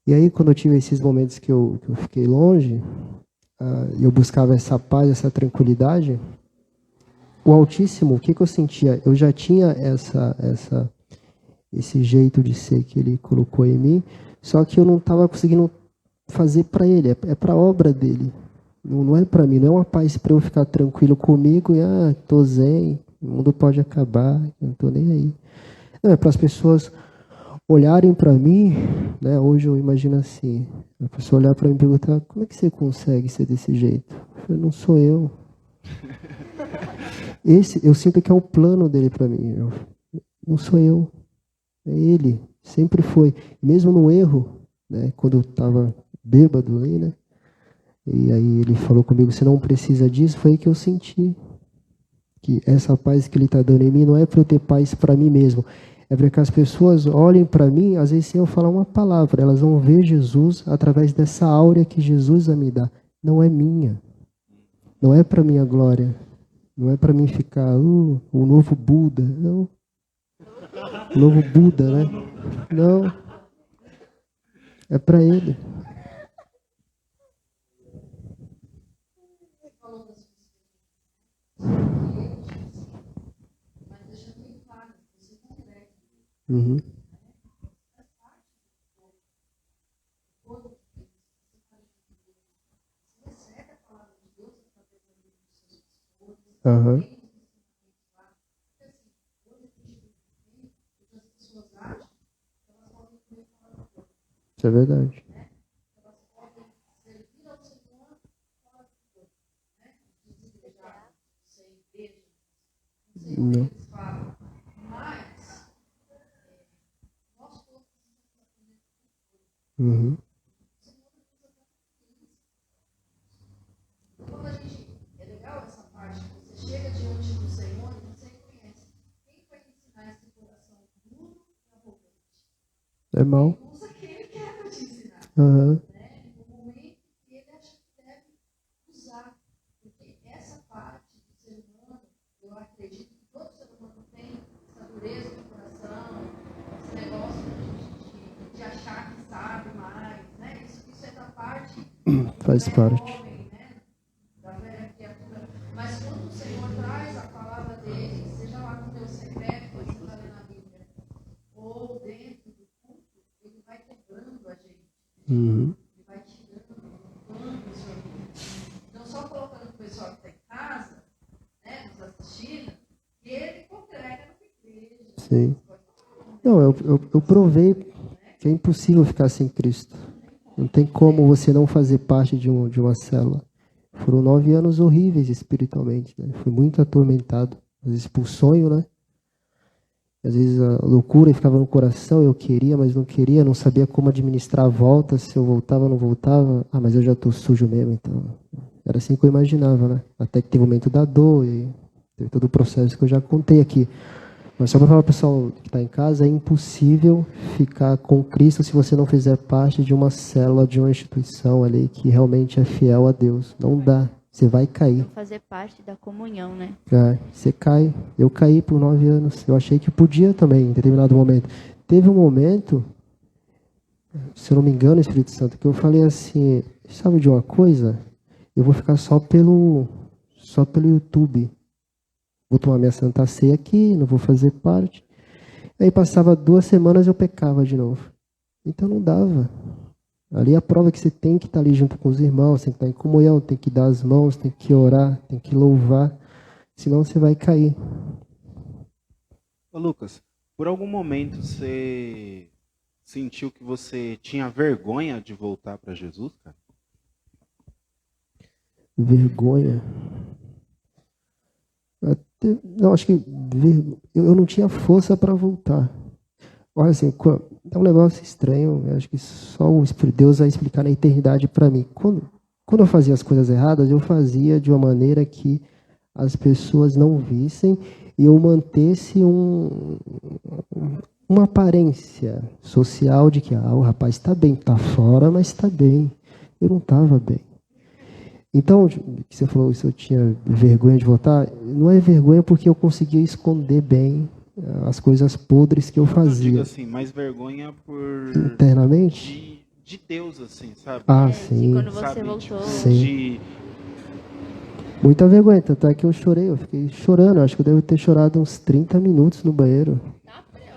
E aí, quando eu tive esses momentos que eu fiquei longe, eu buscava essa paz, essa tranquilidade, o Altíssimo, o que eu sentia? Eu já tinha esse jeito de ser que ele colocou em mim, só que eu não estava conseguindo fazer para ele, é para a obra dele. Não é para mim, não é uma paz para eu ficar tranquilo comigo e, tô zen, o mundo pode acabar, eu não estou nem aí. Não, é para as pessoas olharem para mim, né? Hoje eu imagino assim, a pessoa olhar para mim e perguntar, como é que você consegue ser desse jeito? Eu falei, não sou eu. Eu sinto que é o plano dele para mim. Não sou eu, é ele, sempre foi. Mesmo no erro, né? Quando eu estava bêbado aí, né? E aí ele falou comigo, você não precisa disso, foi aí que eu senti. Que essa paz que ele está dando em mim não é para eu ter paz para mim mesmo. É para que as pessoas olhem para mim, às vezes sem eu falar uma palavra, elas vão ver Jesus através dessa áurea que Jesus vai me dar. Não é minha. Não é para minha glória. Não é para mim ficar, o novo Buda. Não. O novo Buda, né? Não. É para ele. Uhum. Uhum. Isso é verdade. Não. Uhum. Quando a gente, é legal essa parte, você chega diante do Senhor e você conhece. Quem vai ensinar esse coração duro e arrogante? É mal. Ele usa quem ele quer para te ensinar. Uhum. Né? No momento que ele acha que deve usar. Porque essa parte do ser humano, eu acredito que todo ser humano tem essa dureza de coração, esse negócio de achar que sabe mais. Né? Isso é da parte. Faz parte. Mas quando o Senhor traz a palavra dele, seja lá no teu secreto, Uhum. Ele vai tirando, colocando o Senhor aqui. Não só colocando o pessoal que está em casa, né, nos assistindo, que ele congrega na igreja. Sim. Não, eu provei que é impossível ficar sem Cristo. Não tem como você não fazer parte de uma célula. Foram 9 anos horríveis espiritualmente, né? Fui muito atormentado. Às vezes por sonho, né? Às vezes a loucura ficava no coração, eu queria, mas não queria, não sabia como administrar a volta, se eu voltava, não voltava. Ah, mas eu já estou sujo mesmo, então. Era assim que eu imaginava, né? Até que teve o momento da dor e teve todo o processo que eu já contei aqui. Mas só para falar para o pessoal que está em casa, é impossível ficar com Cristo se você não fizer parte de uma célula, de uma instituição ali que realmente é fiel a Deus. Não dá. Você vai cair. Fazer parte da comunhão, né? Você cai. Eu caí por 9 anos. Eu achei que podia também, em determinado momento. Teve um momento, se eu não me engano, Espírito Santo, que eu falei assim, sabe de uma coisa? Eu vou ficar só pelo YouTube. Vou tomar minha Santa Ceia aqui, não vou fazer parte. Aí passava 2 semanas eu pecava de novo. Então não dava. Ali é a prova que você tem que estar ali junto com os irmãos, tem que estar em comunhão, tem que dar as mãos, tem que orar, tem que louvar. Senão você vai cair. Ô Lucas, por algum momento você sentiu que você tinha vergonha de voltar para Jesus, cara? Vergonha. Não, acho que eu não tinha força para voltar. Olha assim, é um negócio estranho. Eu acho que só o Espírito de Deus vai explicar na eternidade para mim. Quando eu fazia as coisas erradas, eu fazia de uma maneira que as pessoas não vissem e eu mantesse uma aparência social de que o rapaz está bem, está fora, mas está bem. Eu não estava bem. Então, que você falou, se eu tinha vergonha de voltar, não é vergonha porque eu conseguia esconder bem as coisas podres que eu fazia. Eu digo assim, mais vergonha por... Internamente? De Deus, assim, sabe? Ah, sim. Quando você Sabe, voltou. Sim. Muita vergonha, tanto é que eu chorei, eu fiquei chorando, acho que eu devo ter chorado uns 30 minutos no banheiro.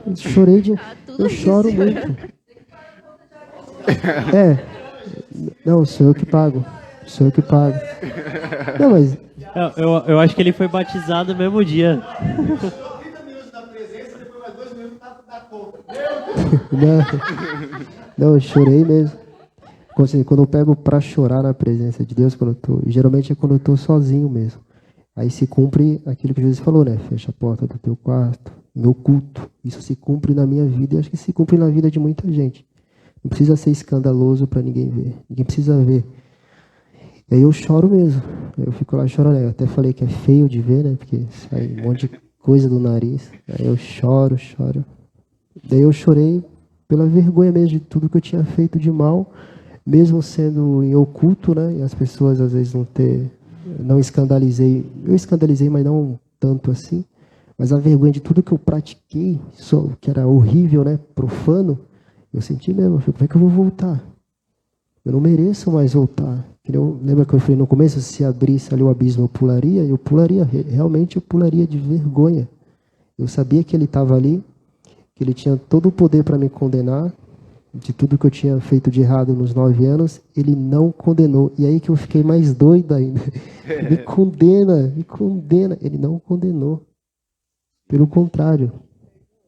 Eu chorei de... Eu choro muito. Não, sou eu que pago. Sou eu que pago. Não, mas... Eu acho que ele foi batizado no mesmo dia. Não, eu chorei mesmo. Quando eu pego pra chorar na presença de Deus, geralmente é quando eu tô sozinho mesmo. Aí se cumpre aquilo que Jesus falou, né? Fecha a porta do teu quarto, meu culto. Isso se cumpre na minha vida e acho que se cumpre na vida de muita gente. Não precisa ser escandaloso para ninguém ver. Ninguém precisa ver. E aí eu choro mesmo. Eu fico lá chorando. Eu até falei que é feio de ver, né? Porque sai um monte de coisa do nariz. Aí eu choro. Daí eu chorei pela vergonha mesmo de tudo que eu tinha feito de mal, mesmo sendo em oculto, né? E as pessoas às vezes não escandalizei. Eu escandalizei, mas não tanto assim. Mas a vergonha de tudo que eu pratiquei, que era horrível, né? Profano, eu senti mesmo. Como é que eu vou voltar? Eu não mereço mais voltar. Lembra que eu falei no começo, se abrisse ali o abismo, eu pularia, realmente eu pularia de vergonha. Eu sabia que ele estava ali, que ele tinha todo o poder para me condenar, de tudo que eu tinha feito de errado nos 9 anos, ele não condenou. E aí que eu fiquei mais doido ainda. Me condena. Ele não condenou. Pelo contrário,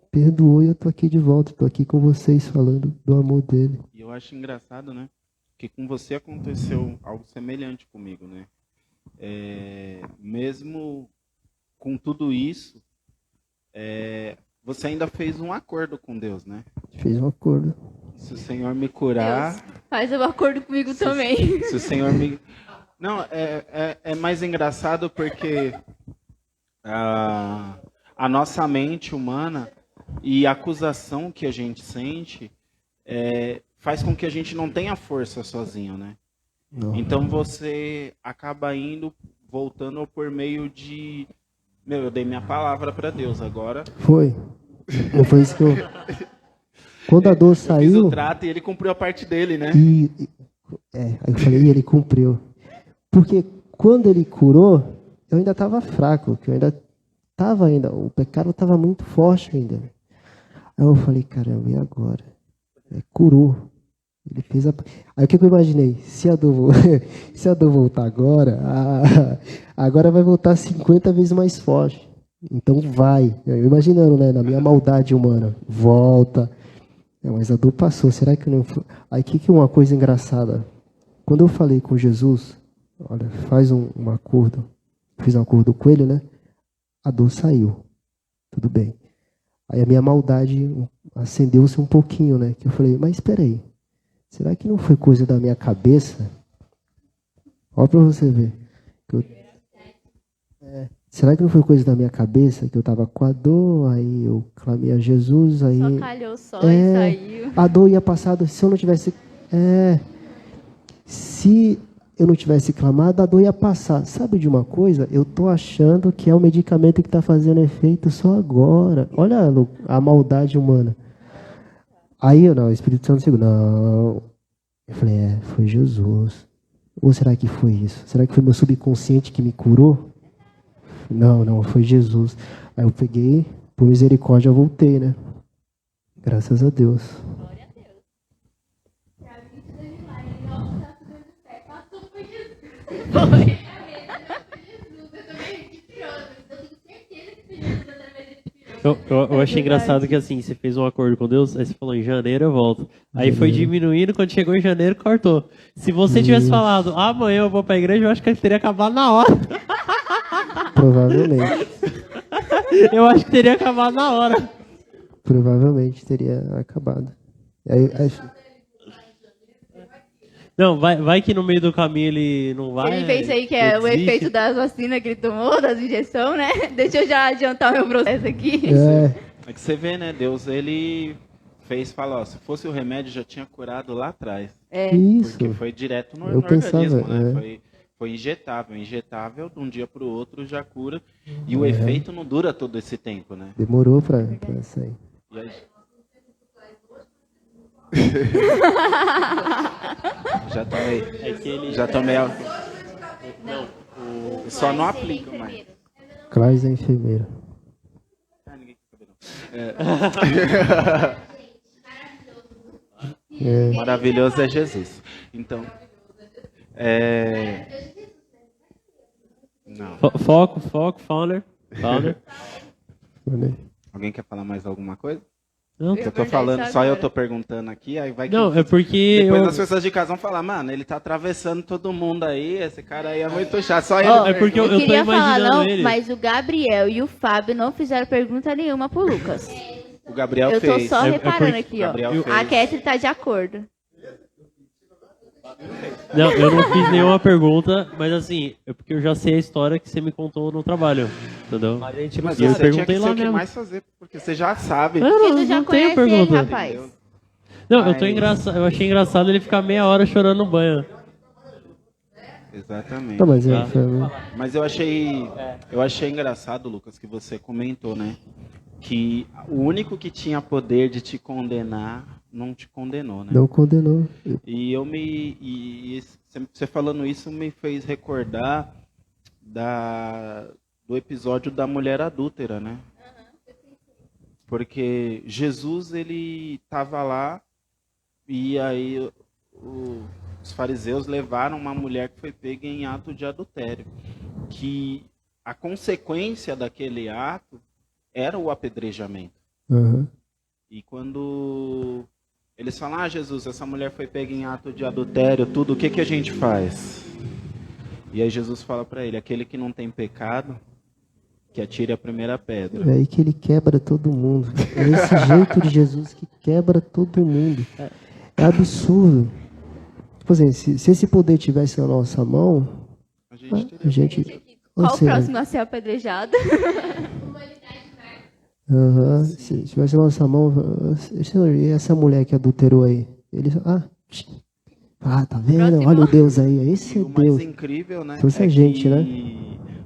perdoou e eu estou aqui de volta, estou aqui com vocês falando do amor dele. E eu acho engraçado, né? Que com você aconteceu algo semelhante comigo, né? Mesmo com tudo isso, você ainda fez um acordo com Deus, né? Fez um acordo. Se o Senhor me curar... Deus, faz um acordo comigo também. Se o Senhor me... Não, é mais engraçado porque a nossa mente humana e a acusação que a gente sente faz com que a gente não tenha força sozinho, né? Não. Então você acaba voltando por meio de... eu dei minha palavra para Deus agora. Foi. Não foi isso que eu... Quando a dor saiu... Eu fiz o trato e ele cumpriu a parte dele, né? Aí eu falei, ele cumpriu. Porque quando ele curou, eu ainda estava fraco, o pecado estava muito forte ainda. Aí eu falei, caramba, e agora? Curou. Ele fez a... Aí o que eu imaginei? Se a dor, se a dor voltar agora, agora vai voltar 50 vezes mais forte. Então vai. Eu imaginando, né? Na minha maldade humana. Volta. Mas a dor passou. Será que não foi? Aí que é uma coisa engraçada. Quando eu falei com Jesus, olha, faz um acordo. Fiz um acordo com ele, né? A dor saiu. Tudo bem. Aí a minha maldade acendeu-se um pouquinho, né? Que eu falei, mas espera aí. Será que não foi coisa da minha cabeça? Olha para você ver. Será que não foi coisa da minha cabeça? Que eu estava com a dor, aí eu clamei a Jesus, aí... Só calhou só e saiu. A dor ia passar, se eu não tivesse... se eu não tivesse clamado, a dor ia passar. Sabe de uma coisa? Eu estou achando que é o medicamento que está fazendo efeito só agora. Olha a maldade humana. Aí, o Espírito Santo chegou, não. Eu falei, foi Jesus. Ou será que foi isso? Será que foi meu subconsciente que me curou? Não, foi Jesus. Aí eu peguei, por misericórdia, eu voltei, né? Graças a Deus. Glória a Deus. Pra mim, tudo é milagre. Nossa, tá tudo dando certo. Passou por Jesus. Foi. Eu também respirando. Eu tenho certeza que foi Jesus através desse pirou. Eu achei engraçado que assim, você fez um acordo com Deus, aí você falou, em janeiro eu volto. Aí foi diminuindo, quando chegou em janeiro, cortou. Se você tivesse falado, amanhã eu vou pra igreja, eu acho que ele teria acabado na hora. Provavelmente. Eu acho que teria acabado na hora. Provavelmente teria acabado. Aí, Não, vai que no meio do caminho ele não vai. Ele fez aí que é o desiste. efeito das vacinas que ele tomou, das injeções, né? Deixa eu já adiantar o meu processo aqui. É que você vê, né? Deus, ele fez falar, ó, se fosse o remédio, já tinha curado lá atrás. Isso. Porque foi direto no Eu pensava, organismo, né? Foi injetável. Injetável, de um dia para o outro, já cura. E o efeito não dura todo esse tempo, né? Demorou para sair. E aí... Já tomei. É que ele... Já tomei. Só não aplica mais. Clais é enfermeira. Ninguém quer saber, não. Maravilhoso é Jesus. Então, não. Foco, founder. Alguém quer falar mais alguma coisa? Não, Eu tô falando, só eu tô perguntando aqui, aí vai que... não, é porque depois as pessoas de casa vão falar, mano, ele tá atravessando todo mundo aí, esse cara aí é muito chato, só ele... É porque eu tô queria falar imaginando não, ele. mas o Gabriel e o Fábio não fizeram pergunta nenhuma pro Lucas. O Gabriel Eu tô fez. só reparando porque aqui, o ó. Gabriel fez. A Ketri tá de acordo. Não, eu não fiz nenhuma pergunta, mas assim, é porque eu já sei a história que você me contou no trabalho, entendeu? Mas E eu você tinha perguntei que lá ser o que mesmo. mais fazer, porque você já sabe. Não, Porque tu não, já não tenho conhece ele, pergunta. rapaz. Não, Mas- eu achei engraçado ele ficar meia hora chorando no banho. Exatamente. Não, mas Tá. Mas eu achei engraçado, Lucas, que você comentou, né? Que o único que tinha poder de te condenar não te condenou, né? Não condenou. E você falando isso me fez recordar do episódio da mulher adúltera, né? Porque Jesus, ele estava lá e aí os fariseus levaram uma mulher que foi pega em ato de adultério, que a consequência daquele ato era o apedrejamento. Uhum. E quando eles falam, Jesus, essa mulher foi pega em ato de adultério, tudo, o que a gente faz? E aí Jesus fala para ele, aquele que não tem pecado, que atire a primeira pedra. É aí que ele quebra todo mundo. É esse jeito de Jesus que quebra todo mundo. É absurdo. Tipo assim, se esse poder tivesse na nossa mão, a gente... Qual o seja, próximo a ser apedrejado? se tivesse na nossa mão, Senhor, e essa mulher que adulterou aí? Ele tá vendo? Próximo. Olha o Deus aí, esse é O mais Deus. incrível, né? Trouxe a gente, né?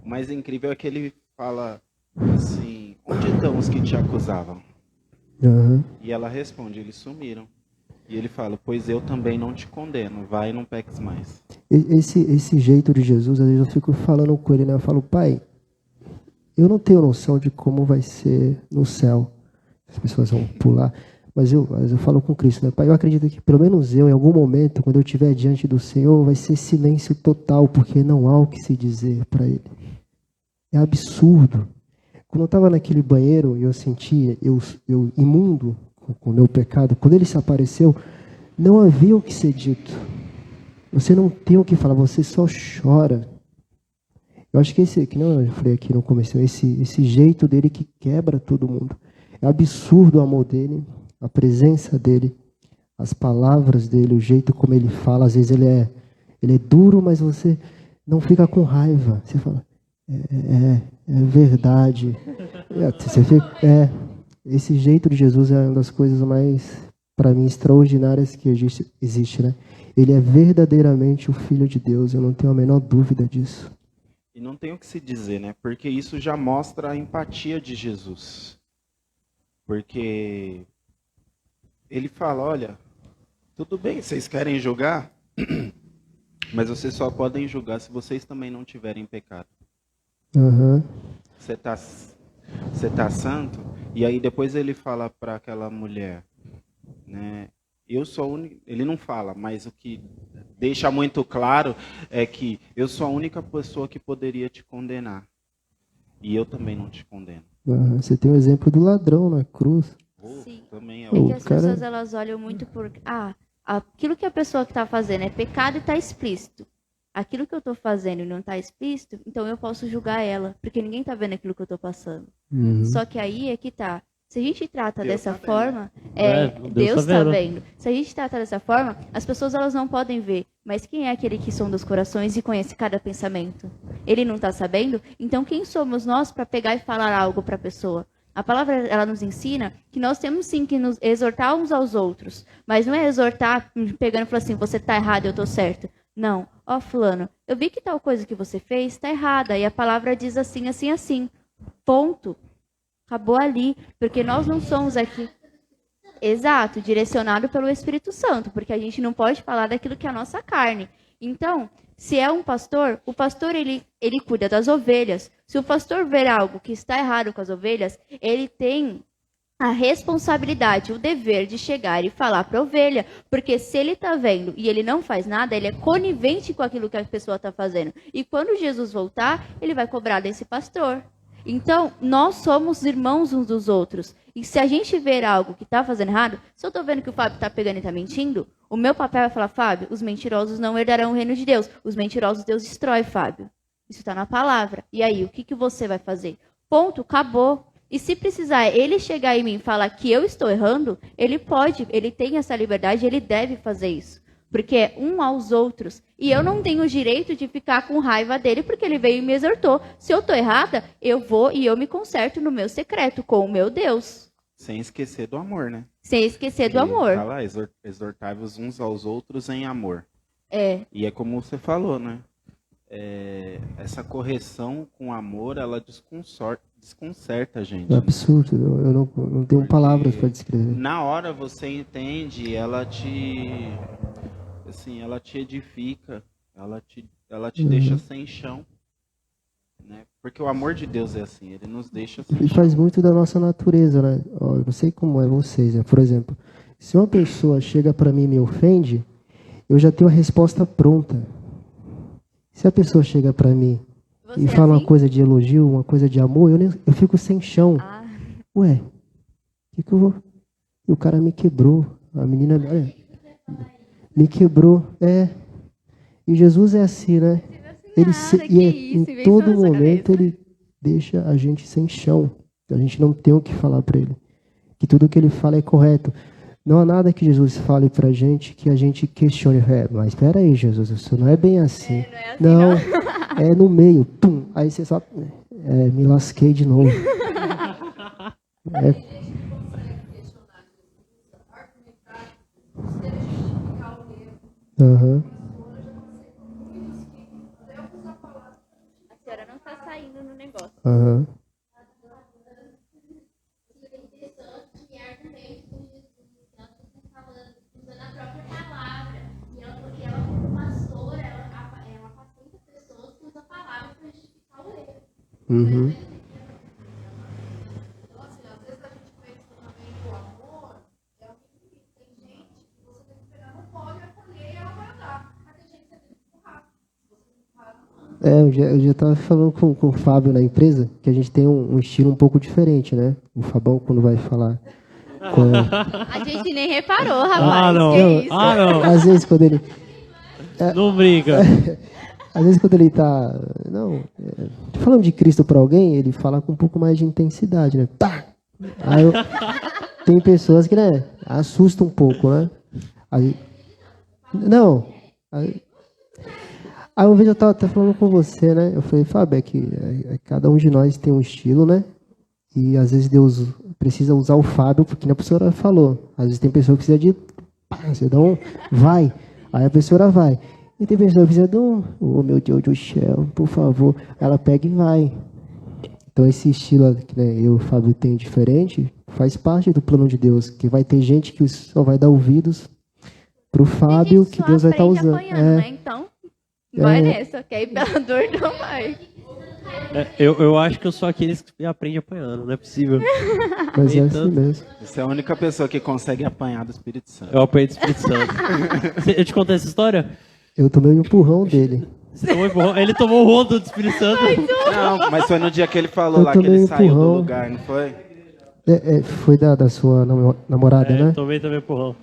O mais incrível é que ele fala assim, onde estão os que te acusavam? Uhum. E ela responde, eles sumiram. E ele fala, pois eu também não te condeno, vai e não peques mais. Esse jeito de Jesus, às vezes eu fico falando com ele, né? Eu falo, pai, eu não tenho noção de como vai ser no céu. As pessoas vão pular. Mas eu falo com Cristo, né? Pai, eu acredito que pelo menos eu, em algum momento, quando eu estiver diante do Senhor, vai ser silêncio total, porque não há o que se dizer para Ele. É absurdo. Quando eu estava naquele banheiro e eu sentia, eu imundo com o meu pecado, quando ele se apareceu, não havia o que ser dito. Você não tem o que falar, você só chora. Eu acho que que não eu falei aqui no começo, esse jeito dele que quebra todo mundo. É absurdo o amor dele, a presença dele, as palavras dele, o jeito como ele fala. Às vezes ele é duro, mas você não fica com raiva. Você fala, é verdade. Você fica, esse jeito de Jesus é uma das coisas mais, para mim, extraordinárias que existe, né? Ele é verdadeiramente o Filho de Deus, eu não tenho a menor dúvida disso. E não tem o que se dizer, né? Porque isso já mostra a empatia de Jesus. Porque ele fala, olha, tudo bem, vocês querem julgar, mas vocês só podem julgar se vocês também não tiverem pecado. Uhum. Você tá santo? E aí depois ele fala para aquela mulher, né? Eu sou único. Ele não fala, mas o que deixa muito claro é que eu sou a única pessoa que poderia te condenar. E eu também não te condeno. Uhum. Você tem o exemplo do ladrão na cruz. Sim. Também É que as cara- pessoas elas olham muito por aquilo que a pessoa que está fazendo é pecado e está explícito. Aquilo que eu estou fazendo e não está explícito, então eu posso julgar ela, porque ninguém está vendo aquilo que eu estou passando. Uhum. Só que aí é que tá. Se a gente trata Deus dessa tá vendo. forma, Deus Deus tá tá vendo. vendo. Se a gente trata dessa forma, as pessoas elas não podem ver. Mas quem é aquele que sonda os corações e conhece cada pensamento? Ele não está sabendo? Então quem somos nós para pegar e falar algo para a pessoa? A palavra ela nos ensina que nós temos sim que nos exortar uns aos outros, mas não é exortar pegando e falando assim, você está errado, eu estou certo. Não, ó fulano, eu vi que tal coisa que você fez está errada e a palavra diz assim, assim, assim. Ponto. Acabou ali, porque nós não somos aqui. Exato, direcionado pelo Espírito Santo, porque a gente não pode falar daquilo que é a nossa carne. Então, se é um pastor, o pastor ele cuida das ovelhas. Se o pastor ver algo que está errado com as ovelhas, ele tem a responsabilidade, o dever de chegar e falar para a ovelha, porque se ele está vendo e ele não faz nada, ele é conivente com aquilo que a pessoa está fazendo. E quando Jesus voltar, ele vai cobrar desse pastor. Então, nós somos irmãos uns dos outros. E se a gente ver algo que está fazendo errado, se eu estou vendo que o Fábio está pegando e está mentindo, o meu papel é falar, Fábio, os mentirosos não herdarão o reino de Deus. Os mentirosos Deus destrói, Fábio. Isso está na palavra. E aí, o que você vai fazer? Ponto, acabou. E se precisar ele chegar em mim e falar que eu estou errando, ele pode, ele tem essa liberdade, ele deve fazer isso. Porque é um aos outros. E eu não tenho o direito de ficar com raiva dele porque ele veio e me exortou. Se eu estou errada, eu vou e eu me conserto no meu secreto com o meu Deus. Sem esquecer do amor, né? Sem esquecer do amor. Tá lá, exortai-vos uns aos outros em amor. É. E é como você falou, né? Essa correção com amor, ela desconcerta a gente. É né? absurdo, eu não tenho palavras para descrever. Na hora você entende, ela te edifica, ela te deixa sem chão, né? Porque o amor de Deus é assim, ele nos deixa sem E chão. faz muito da nossa natureza, né? Ó, eu não sei como é vocês, né? Por exemplo, se uma pessoa chega para mim e me ofende, eu já tenho a resposta pronta. Se a pessoa chega para mim Você e é fala assim? uma coisa de elogio, uma coisa de amor, eu fico sem chão. Ah, Ué, que eu vou... E o cara me quebrou, a menina me quebrou. E Jesus é assim, né? Ele em todo momento ele deixa a gente sem chão. A gente não tem o que falar para ele. Que tudo que ele fala é correto. Não há nada que Jesus fale pra gente que a gente questione. Mas espera aí, Jesus, isso não é bem assim. não é assim, não. É no meio. Pum, aí você só... me lasquei de novo. Aham. A senhora não está saindo no negócio. Aham. Que argumento com Jesus, ela está falando, usando a própria palavra. E ela como pastora, ela pacienta pessoas que usam a palavra para justificar o erro. Uhum. Então, assim, às vezes a gente pensa também que o amor é Eu já estava falando com o Fábio na empresa que a gente tem um estilo um pouco diferente, né? O Fabão, quando vai falar com... A gente nem reparou, rapaz. Ah, não. Que isso? Ah, não. Às vezes, quando ele... Não briga. Às vezes, quando ele está... falando de Cristo para alguém, ele fala com um pouco mais de intensidade, né? Pá! Tem pessoas que, né, assustam um pouco, né? Aí uma vez eu estava até falando com você, né? Eu falei, Fábio, cada um de nós tem um estilo, né? E às vezes Deus precisa usar o Fábio, porque a professora falou. Às vezes tem pessoa que precisa de... Você dá vai. Aí a professora vai. E tem pessoa que precisa de oh meu Deus do céu, por favor. Ela pega e vai. Então esse estilo que, né, eu e o Fábio tem diferente, faz parte do plano de Deus. Que vai ter gente que só vai dar ouvidos pro Fábio, que Deus vai estar usando. Apanhando, né? Então, vai nessa, que aí pela dor não vai. Eu acho que eu sou aqueles que aprendem apanhando, não é possível. Mas é assim mesmo. Você é a única pessoa que consegue apanhar do Espírito Santo. Eu apanhei do Espírito Santo. Eu te contei essa história? Eu tomei um empurrão dele. Você tomou empurrão? Ele tomou o rodo do Espírito Santo. Não, mas foi no dia que ele falou Eu lá que ele tomei saiu do empurrão. lugar, não foi? Foi da sua namorada, né? Tomei também empurrão.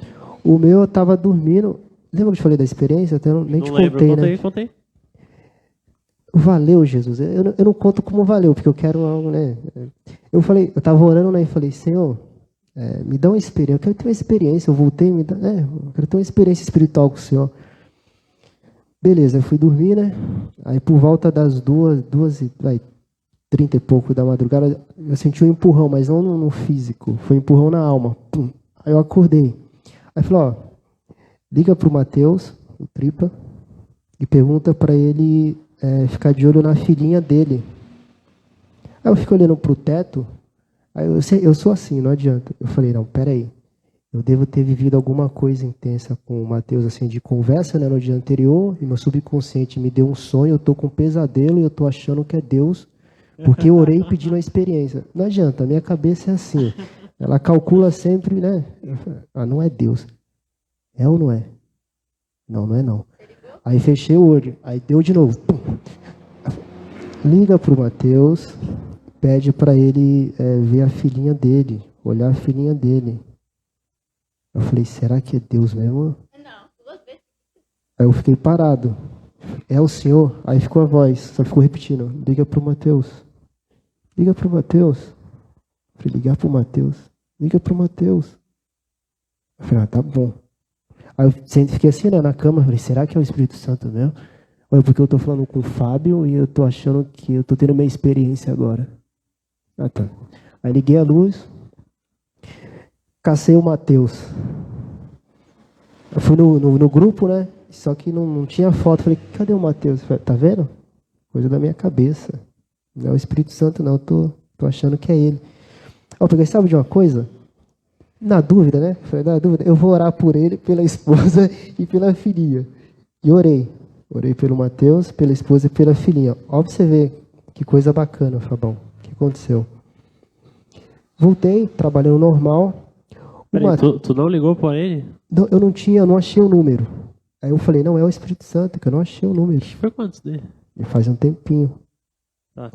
O meu, eu tava dormindo. Lembra que eu te falei da experiência? Até nem Não te lembro, contei, né? contei. Valeu, Jesus. Eu não conto como valeu, porque eu quero algo, né? Eu tava orando, né? E falei, Senhor, me dá uma experiência. Eu quero ter uma experiência. Eu voltei, eu quero ter uma experiência espiritual com o Senhor. Beleza, eu fui dormir, né? Aí por volta das 2h30 e pouco da madrugada, eu senti um empurrão, mas não no físico. Foi um empurrão na alma. Pum. Aí eu acordei. Aí falou, liga pro Mateus, o Tripa, e pergunta para ele ficar de olho na filhinha dele. Aí eu fico olhando pro teto, aí eu sou assim, não adianta. Eu falei, não, peraí. Eu devo ter vivido alguma coisa intensa com o Mateus, assim, de conversa, né, no dia anterior, e meu subconsciente me deu um sonho, eu tô com um pesadelo e eu tô achando que é Deus, porque eu orei pedindo a experiência. Não adianta, a minha cabeça é assim. Ela calcula sempre, né? Não é Deus. É ou não é? Não, não é não. Aí fechei o olho, aí deu de novo. Pum. Liga pro Mateus, pede para ele ver a filhinha dele, olhar a filhinha dele. Eu falei, será que é Deus mesmo? Não, 2 vezes. Aí eu fiquei parado. É o Senhor? Aí ficou a voz, só ficou repetindo. Liga pro Mateus. Liga pro Mateus. Eu falei, ligar pro Mateus. Liga pro Mateus. Eu falei, tá bom. Aí eu fiquei assim, né, na cama. Eu falei, será que é o Espírito Santo mesmo? Ou é porque eu tô falando com o Fábio e eu tô achando que eu tô tendo minha experiência agora? Ah, tá. Aí liguei a luz. Cacei o Mateus. Eu fui no grupo, né? Só que não tinha foto. Falei, cadê o Mateus? Falei, tá vendo? Coisa da minha cabeça. Não é o Espírito Santo, não. Eu tô achando que é ele. Eu peguei, sabe de uma coisa? Na dúvida, né? Falei, na dúvida, eu vou orar por ele, pela esposa e pela filhinha. E orei. Orei pelo Mateus, pela esposa e pela filhinha. Ó, pra você ver que coisa bacana, Fabão. O que aconteceu? Voltei, trabalhando normal. Peraí, tu não ligou para ele? Não, eu não achei o número. Aí eu falei, não, é o Espírito Santo, que eu não achei o número. Foi quantos dele? E faz um tempinho. Tá.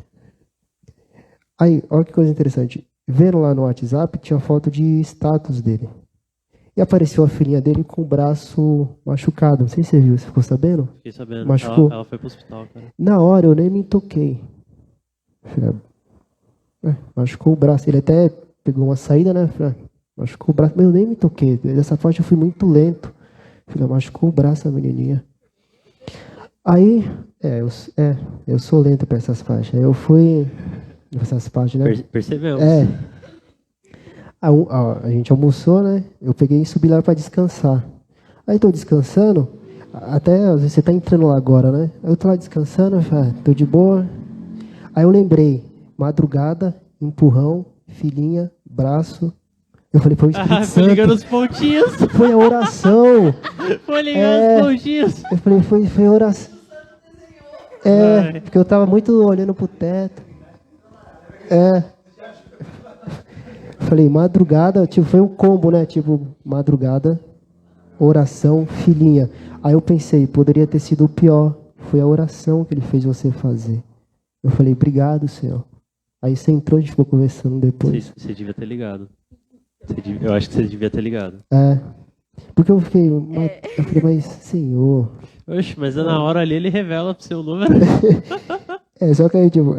Aí, olha que coisa interessante. Vendo lá no WhatsApp, tinha foto de status dele. E apareceu a filhinha dele com o braço machucado. Não sei se você viu, você ficou sabendo? Fiquei sabendo. Machucou. Ela foi pro hospital, cara. Na hora eu nem me toquei. Machucou o braço. Ele até pegou uma saída, né? Machucou o braço, mas eu nem me toquei. Dessa parte eu fui muito lento. Machucou o braço a menininha. Aí, eu sou lento para essas partes. Aí eu fui nessas partes, né? Percebemos. A gente almoçou, né? Eu peguei e subi lá para descansar. Aí estou descansando, até às vezes você está entrando lá agora, né? Aí eu tô lá descansando, tô de boa. Aí eu lembrei, madrugada, empurrão, filhinha, braço. Eu falei, foi o Espírito Santo. Foi ligando os pontinhos. Foi a oração. Foi ligando os pontinhos. Eu falei, foi a oração. Porque eu tava muito olhando pro teto. Falei, madrugada, foi um combo, né? Madrugada, oração, filhinha. Aí eu pensei, poderia ter sido o pior. foi a oração que ele fez você fazer. Eu falei, obrigado, Senhor. Aí você entrou e a gente ficou conversando depois. Você devia ter ligado. Eu acho que você devia ter ligado. Porque eu falei, mas Senhor... Oxe, mas na hora ali ele revela pro seu número. Só que aí, tipo,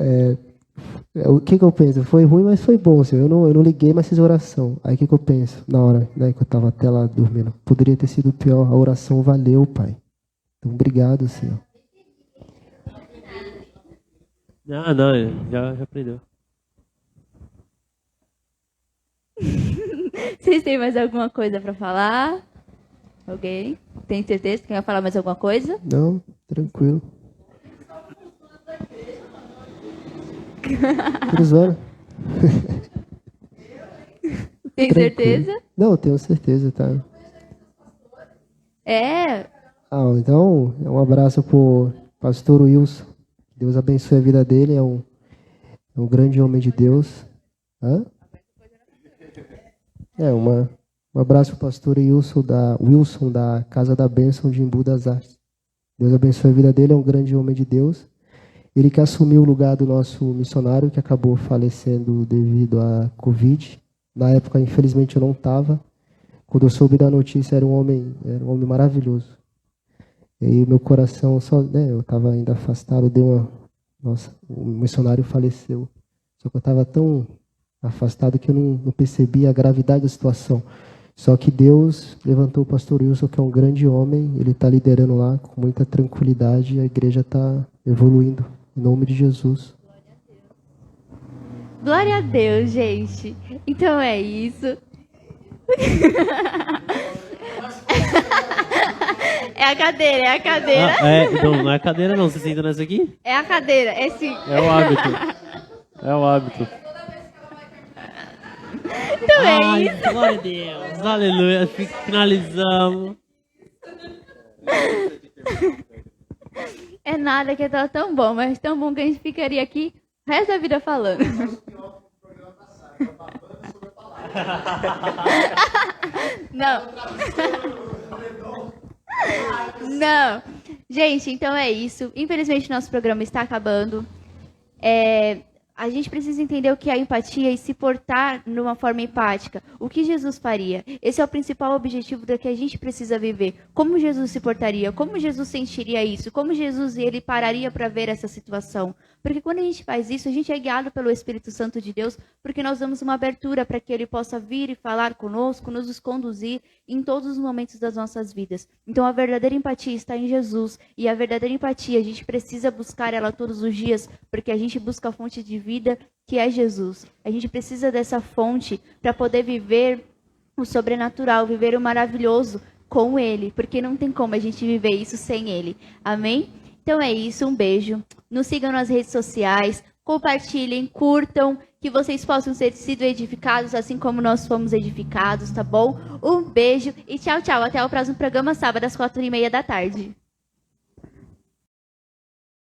o que eu penso? Foi ruim, mas foi bom, Senhor. Eu não liguei, mas fiz oração. Aí o que eu penso? Na hora, né, que eu tava até lá dormindo. Poderia ter sido pior. A oração valeu, Pai. Então, obrigado, Senhor. Não, já aprendeu. Vocês têm mais alguma coisa para falar? Alguém? Tem certeza que quer falar mais alguma coisa? Não, tranquilo. Cruzando. Tem certeza? Não, tenho certeza, tá? Então, um abraço pro pastor Wilson. Deus abençoe a vida dele, é um grande homem de Deus. Um abraço pro pastor Wilson da Casa da Bênção de Embu das Artes. Deus abençoe a vida dele, é um grande homem de Deus. Ele que assumiu o lugar do nosso missionário, que acabou falecendo devido à Covid. Na época, infelizmente, eu não estava. Quando eu soube da notícia, era um homem maravilhoso. E aí, meu coração, eu estava ainda afastado, o missionário faleceu. Só que eu estava tão afastado que eu não percebi a gravidade da situação. Só que Deus levantou o pastor Wilson, que é um grande homem, ele está liderando lá com muita tranquilidade e a igreja está evoluindo. Em nome de Jesus. Glória a Deus, gente. Então é isso. É a cadeira. Não é a cadeira não, você senta nessa aqui? É a cadeira, é sim. É o hábito. Então é isso. Glória a Deus, aleluia, finalizamos. É nada que tá tão bom, mas tão bom que a gente ficaria aqui o resto da vida falando. Não. Gente, então é isso. Infelizmente, nosso programa está acabando. A gente precisa entender o que é a empatia e se portar de uma forma empática. O que Jesus faria? Esse é o principal objetivo da que a gente precisa viver. Como Jesus se portaria? Como Jesus sentiria isso? Como Jesus ele pararia para ver essa situação? Porque quando a gente faz isso, a gente é guiado pelo Espírito Santo de Deus, porque nós damos uma abertura para que ele possa vir e falar conosco, nos conduzir em todos os momentos das nossas vidas. Então a verdadeira empatia está em Jesus. E a verdadeira empatia, a gente precisa buscar ela todos os dias, porque a gente busca a fonte de vida, que é Jesus. A gente precisa dessa fonte para poder viver o sobrenatural, viver o maravilhoso com ele, porque não tem como a gente viver isso sem ele. Amém? Então é isso, um beijo. Nos sigam nas redes sociais, compartilhem, curtam, que vocês possam ter sido edificados assim como nós fomos edificados, tá bom? Um beijo e tchau, tchau. Até o próximo programa, sábado, às 4h30 da tarde.